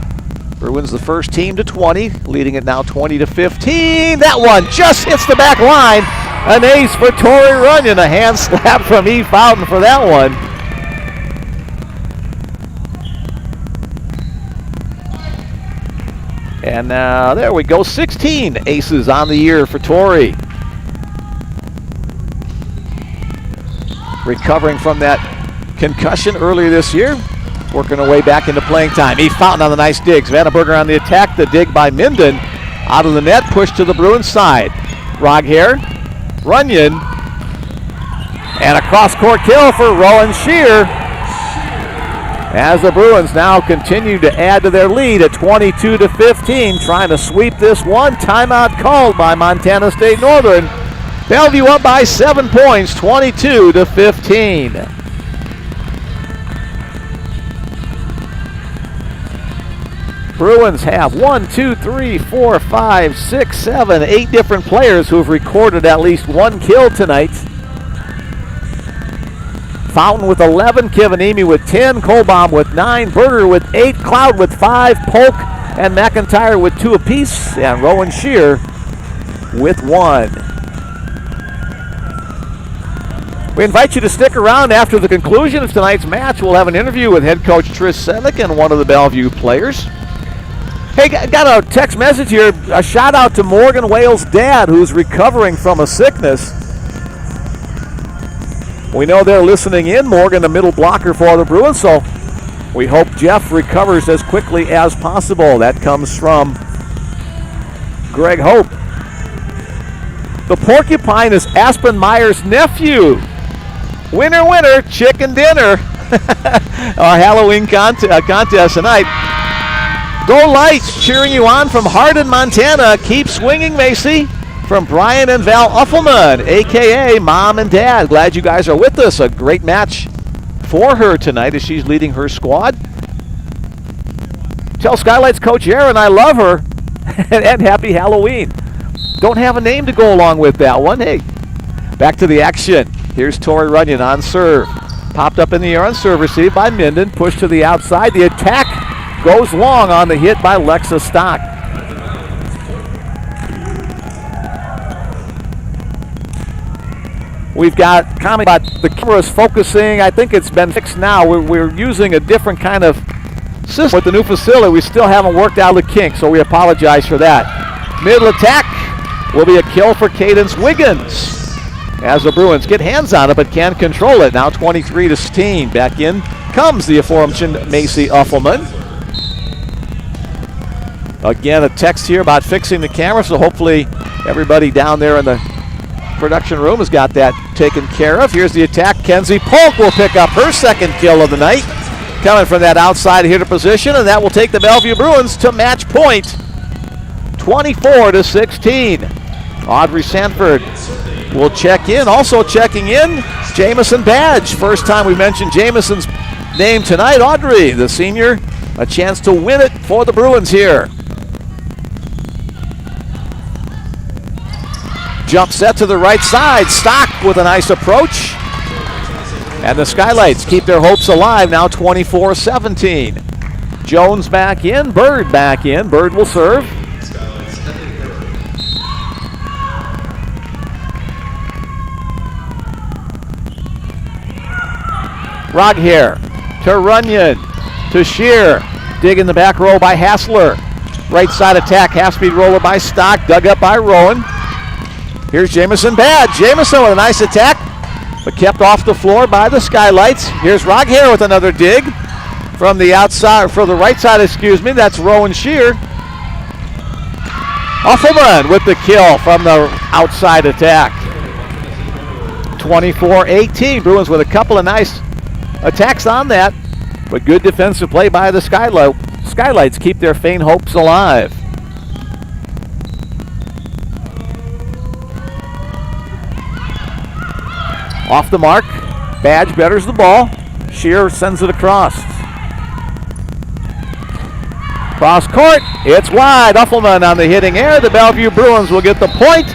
Bruins the first team to 20, leading it now 20-15. That one just hits the back line. An ace for Tori Runyon. A hand slap from E. Fountain for that one. And there we go, 16 aces on the year for Tori. Recovering from that concussion earlier this year. Working her way back into playing time. E. Fountain on the nice dig. Savannah Berger on the attack. The dig by Minden. Out of the net. Push to the Bruins side. Roghair. Runyon. And a cross-court kill for Rowan Shear. As the Bruins now continue to add to their lead at 22-15. Trying to sweep this one. Timeout called by Montana State Northern. Bellevue up by 7 points. 22-15. Bruins have 8 different players who have recorded at least one kill tonight. Fountain with 11, Kivanimi with 10, Colbaum with 9, Berger with 8, Cloud with 5, Polk and McIntyre with 2 apiece, and Rowan Shear with 1. We invite you to stick around after the conclusion of tonight's match. We'll have an interview with head coach Trish Sedlick and one of the Bellevue players. Hey, got a text message here. A shout out to Morgan Wales' dad, who's recovering from a sickness. We know they're listening in. Morgan, the middle blocker for the Bruins, so we hope Jeff recovers as quickly as possible. That comes from Greg Hope. The porcupine is Aspen Meyer's nephew. Winner, winner, chicken dinner. Our Halloween contest tonight. Go Lights, cheering you on from Hardin, Montana. Keep swinging, Macy. From Brian and Val Uffelman, a.k.a. Mom and Dad. Glad you guys are with us. A great match for her tonight as she's leading her squad. Tell Skylights Coach Aaron I love her and happy Halloween. Don't have a name to go along with that one. Hey, back to the action. Here's Tori Runyon on serve. Popped up in the air on serve, received by Minden. Pushed to the outside. The attack goes long on the hit by Lexa Stock. We've got comment about the cameras focusing. I think it's been fixed now. We're using a different kind of system with the new facility. We still haven't worked out the kinks, so we apologize for that. Middle attack will be a kill for Cadence Wiggins as the Bruins get hands on it but can't control it. Now 23-16. Back in comes the aforementioned Macy Uffelman. Again, a text here about fixing the camera, so hopefully everybody down there in the production room has got that taken care of. Here's the attack. Kenzie Polk will pick up her second kill of the night, coming from that outside hitter position, and that will take the Bellevue Bruins to match point, 24-16. Audrey Sanford will check in. Also checking in, Jamison Badge. First time we mentioned Jamison's name tonight. Audrey, the senior, a chance to win it for the Bruins here. Jump set to the right side. Stock with a nice approach. And the Skylights keep their hopes alive, now 24-17. Jones back in, Bird back in. Bird will serve. Roghair to Runyon to Shear. Dig in the back row by Hassler. Right side attack, half-speed roller by Stock, dug up by Rowan. Here's Jamison Bad. Jamison with a nice attack, but kept off the floor by the Skylights. Here's Roghair with another dig from the outside, for the right side, excuse me. That's Rowan Shear. Uffelman with the kill from the outside attack. 24-18. Bruins with a couple of nice attacks on that, but good defensive play by the Skylights keep their faint hopes alive. Off the mark, Badge betters the ball. Shear sends it across. Cross court, it's wide. Uffelman on the hitting air. The Bellevue Bruins will get the point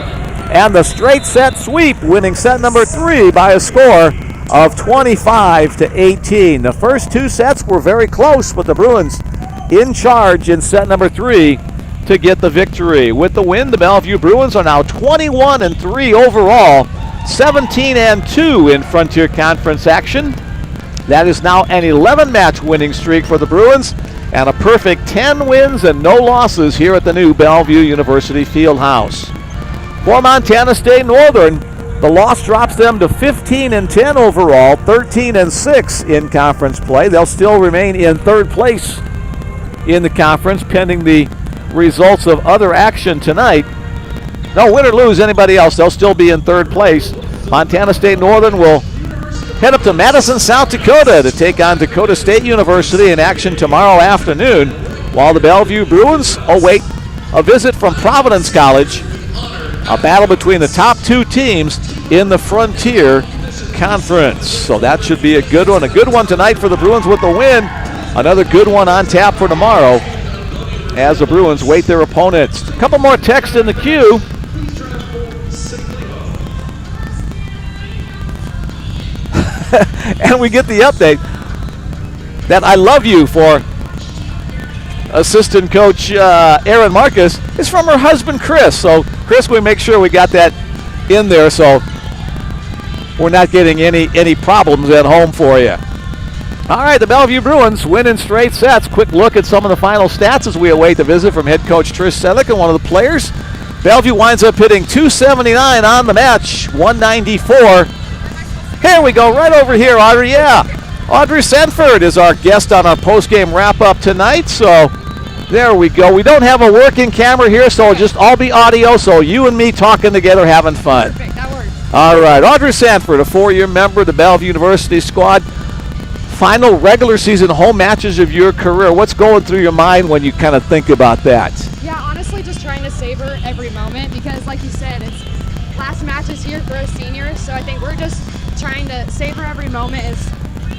and the straight set sweep, winning set number 3 by a score of 25-18. The first 2 sets were very close, but the Bruins in charge in set number 3 to get the victory. With the win, the Bellevue Bruins are now 21-3 overall. 17-2 in Frontier Conference action. That is now an 11-match winning streak for the Bruins and a perfect 10 wins and no losses here at the new Bellevue University Fieldhouse. For Montana State Northern, the loss drops them to 15-10 overall, 13-6 in conference play. They'll still remain in third place in the conference pending the results of other action tonight. No, win or lose anybody else, they'll still be in third place. Montana State Northern will head up to Madison, South Dakota to take on Dakota State University in action tomorrow afternoon, while the Bellevue Bruins await a visit from Providence College, a battle between the top 2 teams in the Frontier Conference. So that should be a good one tonight for the Bruins with the win. Another good one on tap for tomorrow as the Bruins wait their opponents. A couple more texts in the queue. And we get the update that I love you for assistant coach Aaron Marcus is from her husband Chris. So Chris, we make sure we got that in there so we're not getting any problems at home for you. All right, the Bellevue Bruins win in straight sets. Quick look at some of the final stats as we await the visit from head coach Trish Sedlick and one of the players. Bellevue winds up hitting 279 on the match, 194. Here we go, right over here, Audrey. Yeah, Audrey Sanford is our guest on our post-game wrap-up tonight. So there we go. We don't have a working camera here, so it'll just all be audio. So you and me talking together, having fun. Perfect, that works. All right, Audrey Sanford, a 4-year member of the Bellevue University squad. Final regular season home matches of your career. What's going through your mind when you kind of think about that? Yeah, honestly, just trying to savor every moment because, like you said, it's last matches here for us seniors. So I think we're just trying to savor every moment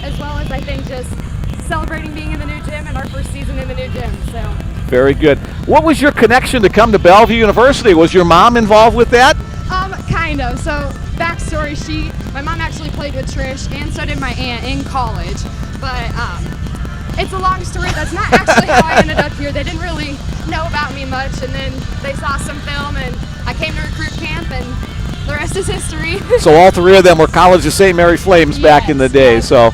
as well as I think just celebrating being in the new gym and our first season in the new gym. So very good. What was your connection to come to Bellevue University? Was your mom involved with that? Kind of. So backstory, my mom actually played with Trish and so did my aunt in college. But it's a long story. That's not actually how I ended up here. They didn't really know about me much, and then they saw some film and I came to recruit camp and the rest is history. So all three of them were College of St. Mary Flames back in the day. Yes. So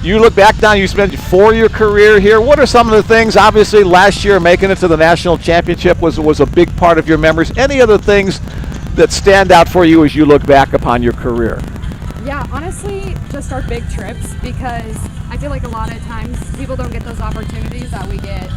you look back now, you spent 4-year career here. What are some of the things? Obviously last year making it to the national championship was a big part of your memories. Any other things that stand out for you as you look back upon your career? Yeah, honestly, just our big trips because I feel like a lot of times people don't get those opportunities that we get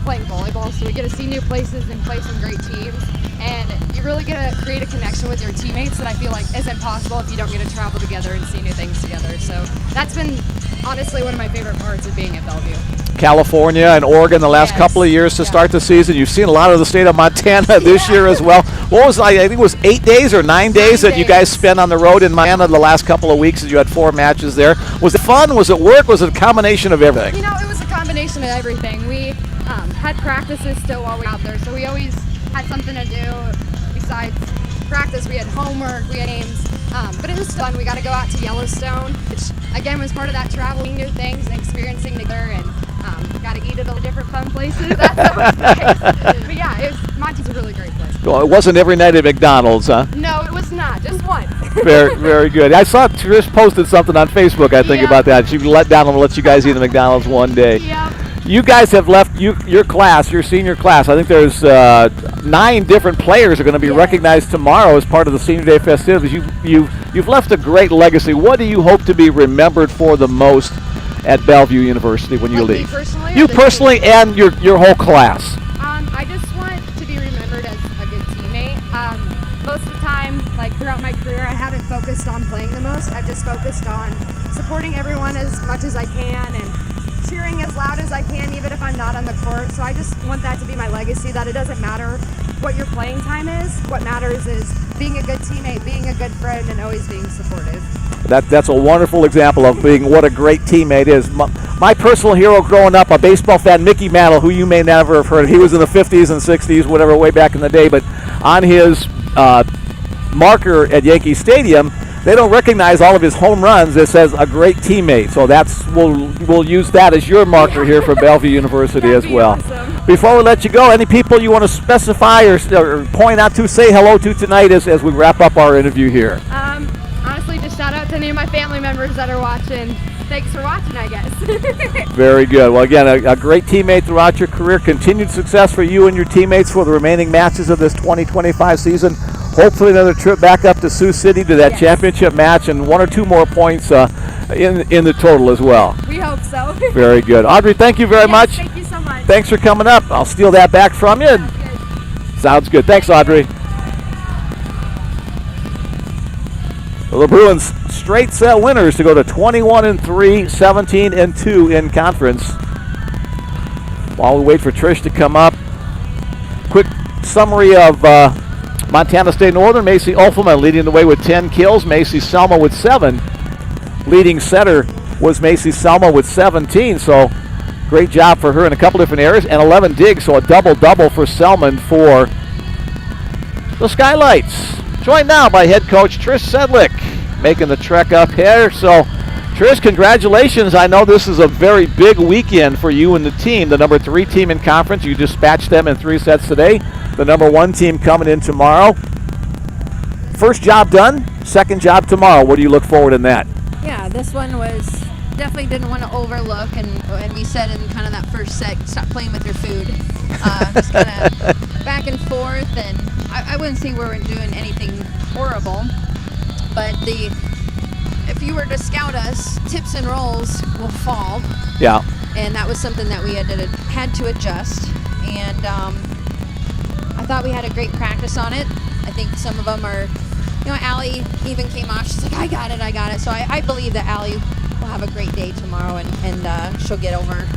playing volleyball. So we get to see new places and play some great teams. And you really get to create a connection with your teammates that I feel like isn't possible if you don't get to travel together and see new things together. So that's been honestly one of my favorite parts of being at Bellevue. California and Oregon the last couple of years to start the season. You've seen a lot of the state of Montana this year as well. What was I think it was 8 days or 9 days that you guys spent on the road in Montana the last couple of weeks as you had 4 matches there. Was it fun? Was it work? Was it a combination of everything? You know, it was a combination of everything. We had practices still while we were out there, so we always had something to do besides practice. We had homework, we had games, but it was fun. We got to go out to Yellowstone, which again was part of that traveling new things and experiencing together, and got to eat at all different fun places. That's always nice. But yeah, Monty's a really great place. Well, it wasn't every night at McDonald's, huh? No, it was not. Just one. Very, very good. I saw Trish posted something on Facebook, I think, about that. She let down and let you guys eat at McDonald's one day. Yeah. You guys have left your class, your senior class. I think there's 9 different players are going to be recognized tomorrow as part of the Senior Day festivities. You've left a great legacy. What do you hope to be remembered for the most at Bellevue University when you leave? You personally and your whole class. I just want to be remembered as a good teammate. Most of the time, like throughout my career, I haven't focused on playing the most. I've just focused on supporting everyone as much as I can and cheering as loud as I can, even if I'm not on the court. So I just want that to be my legacy, that it doesn't matter what your playing time is. What matters is being a good teammate, being a good friend, and always being supportive. That's a wonderful example of being what a great teammate is. My personal hero growing up, a baseball fan, Mickey Mantle, who you may never have heard of. He was in the 50s and 60s, whatever, way back in the day. But on his marker at Yankee Stadium, they don't recognize all of his home runs. It says a great teammate. So we'll use that as your marker here for Bellevue University as well. Awesome. Before we let you go, any people you want to specify or point out to, say hello to tonight as we wrap up our interview here? Honestly, just shout out to any of my family members that are watching. Thanks for watching, I guess. Very good. Well, again, a great teammate throughout your career. Continued success for you and your teammates for the remaining matches of this 2025 season. Hopefully another trip back up to Sioux City to that championship match and 1 or 2 more points in the total as well. We hope so. Very good. Audrey, thank you very much. Thank you so much. Thanks for coming up. I'll steal that back from you. Sounds good. Thanks, Audrey. Well, the Bruins straight set winners to go to 21-3, 17-2 in conference. While we wait for Trish to come up, quick summary of Montana State Northern. Macy Ulfelman leading the way with 10 kills. Macy Selma with 7. Leading setter was Macy Selma with 17. So Great job for her in a couple different areas, and 11 digs, so a double-double for Selman for the Skylights. Joined now by head coach Trish Sedlick, making the trek up here. So, Trish, congratulations. I know this is a very big weekend for you and the team. The number 3 team in conference, you dispatched them in 3 sets today. The number 1 team coming in tomorrow. First job done, second job tomorrow. What do you look forward in that? Yeah, this one was definitely didn't want to overlook, and we said in kind of that first set, stop playing with your food. Just kind of back and forth, and I wouldn't say we were doing anything horrible, but if you were to scout us, tips and rolls will fall. Yeah. And that was something that we had to adjust, and I thought we had a great practice on it. I think some of them are, Allie even came off, she's like, I got it. So I believe that Allie will have a great day tomorrow, and she'll get over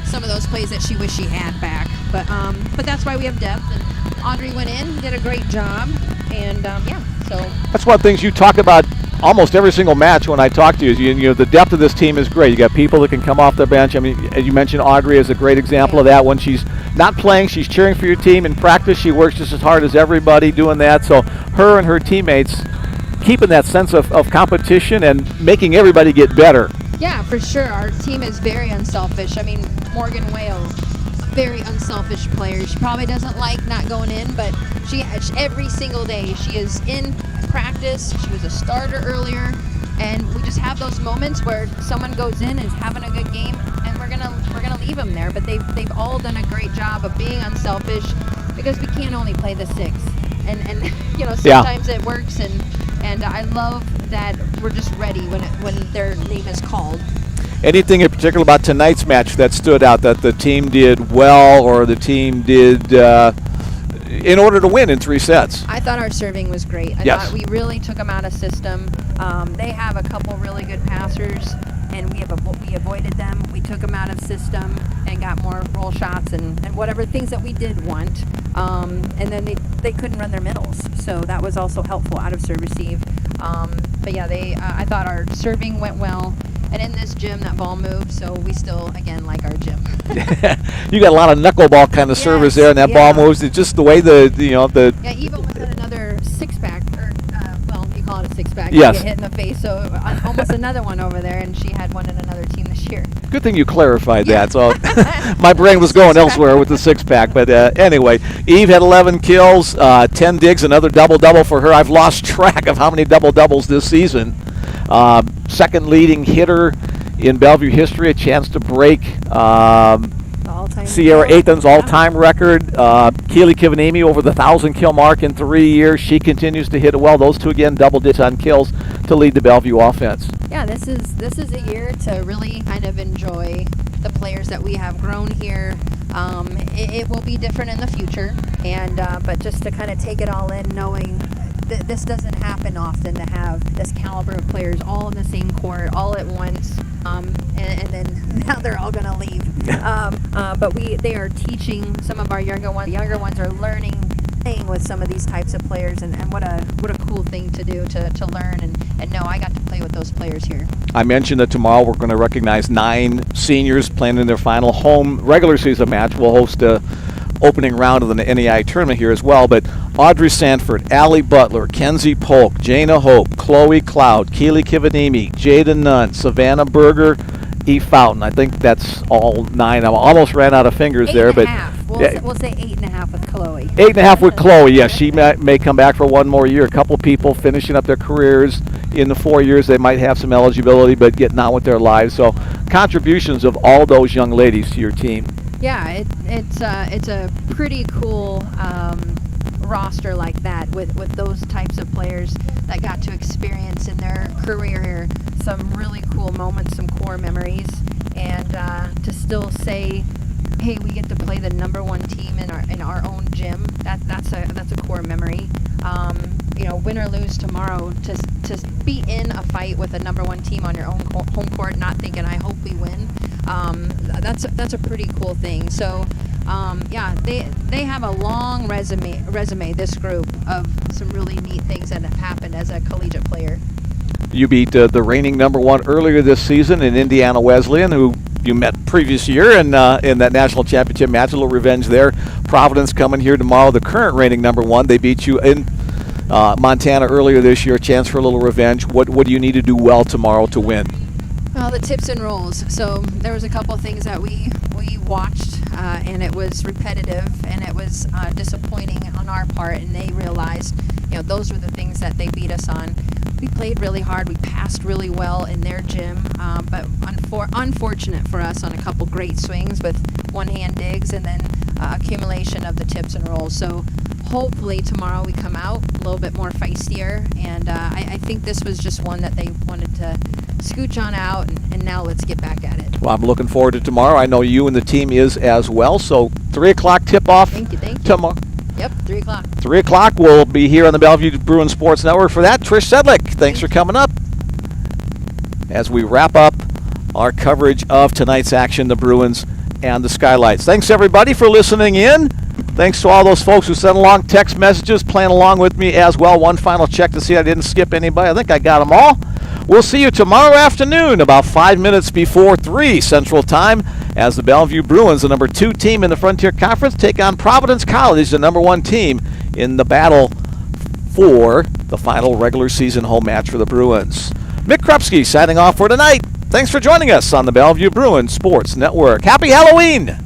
some of those plays that she wished she had back. But that's why we have depth, and Audrey went in, did a great job, and so. That's one of the things you talk about almost every single match when I talk to you. Is you know, the depth of this team is great. You got people that can come off the bench. I mean, as you mentioned, Audrey is a great example of that. When she's not playing, she's cheering for your team. In practice, she works just as hard as everybody doing that. So her and her teammates keeping that sense of competition and making everybody get better. Yeah, for sure. Our team is very unselfish. I mean, Morgan Wales, very unselfish player. She probably doesn't like not going in, but she every single day she is in practice. She was a starter earlier, and we just have those moments where someone goes in and is having a good game, and we're gonna leave them there. But they've all done a great job of being unselfish, because we can't only play the 6, and sometimes it works, and I love that we're just ready when their name is called. Anything in particular about tonight's match that stood out that the team did well, or the team did in order to win in 3 sets? I thought our serving was great. I thought we really took them out of system. They have a couple really good passers, and we avoided them. We took them out of system and got more roll shots and whatever things that we did want. And then they couldn't run their middles, so that was also helpful out of serve receive. But yeah, I thought our serving went well. And in this gym, that ball moved, so we still, again, like our gym. You got a lot of knuckleball kind of service there, and that ball moves. It's just the way the. Yeah, Eva was at another 6-pack, or you call it a 6-pack. Yes. You get hit in the face, so almost another one over there, and she had one in another team this year. Good thing you clarified that. So my brain was going elsewhere with the 6-pack, but anyway, Eve had 11 kills, 10 digs, another double-double for her. I've lost track of how many double-doubles this season. Second leading hitter in Bellevue history, a chance to break Sierra Athan's all-time record. Keely Kivanimi over the 1,000-kill mark in 3 years. She continues to hit it well. Those two, again, double digits on kills to lead the Bellevue offense. Yeah, this is a year to really kind of enjoy the players that we have grown here. It will be different in the future, and but just to kind of take it all in, knowing this doesn't happen often, to have this caliber of players all in the same court, all at once, and then now they're all going to leave. But they are teaching some of our younger ones. The younger ones are learning, playing with some of these types of players, and what a cool thing to do, to learn and know I got to play with those players here. I mentioned that tomorrow we're going to recognize 9 seniors playing in their final home regular season match. We'll host a opening round of the NEI tournament here as well, but Audrey Sanford, Allie Butler, Kenzie Polk, Jana Hope, Chloe Cloud, Keely Kivanimi, Jada Nunn, Savannah Berger, E. Fountain. I think that's all 9. I almost ran out of fingers there, but we'll say 8.5 with Chloe. 8.5 with Chloe. Yes, she may come back for one more year. A couple people finishing up their careers in the 4 years. They might have some eligibility, but getting on with their lives. So contributions of all those young ladies to your team. Yeah, it's a pretty cool roster like that with those types of players that got to experience in their career here some really cool moments, some core memories, and to still say, hey, we get to play the number 1 team in our own gym. That's a core memory. Win or lose tomorrow, to be in a fight with a number 1 team on your own home court, not thinking I hope we win. That's a pretty cool thing. So they have a long resume, this group, of some really neat things that have happened as a collegiate player. You beat the reigning number 1 earlier this season in Indiana Wesleyan, who you met previous year in that national championship match. A little revenge there. Providence coming here tomorrow, the current reigning #1. They beat you in Montana earlier this year. A chance for a little revenge. What do you need to do well tomorrow to win? Well, the tips and rolls. So there was a couple of things that we watched, and it was repetitive, and it was disappointing on our part, and they realized, those were the things that they beat us on. We played really hard. We passed really well in their gym, but unfortunate for us on a couple great swings with one-hand digs and then accumulation of the tips and rolls. So hopefully tomorrow we come out a little bit more feistier, and I think this was just one that they wanted to scooch on out, and now let's get back at it. Well, I'm looking forward to tomorrow. I know you and the team is as well. So 3 o'clock tip-off. Thank you. Tomorrow. Yep, 3 o'clock. 3 o'clock. We'll be here on the Bellevue Bruins Sports Network for that. Trish Sedlick, thanks for coming up. As we wrap up our coverage of tonight's action, the Bruins and the Skylights. Thanks, everybody, for listening in. Thanks to all those folks who sent along text messages, playing along with me as well. One final check to see I didn't skip anybody. I think I got them all. We'll see you tomorrow afternoon, about 5 minutes before 3 Central Time, as the Bellevue Bruins, the #2 team in the Frontier Conference, take on Providence College, the #1 team, in the battle for the final regular season home match for the Bruins. Mick Krupski signing off for tonight. Thanks for joining us on the Bellevue Bruins Sports Network. Happy Halloween!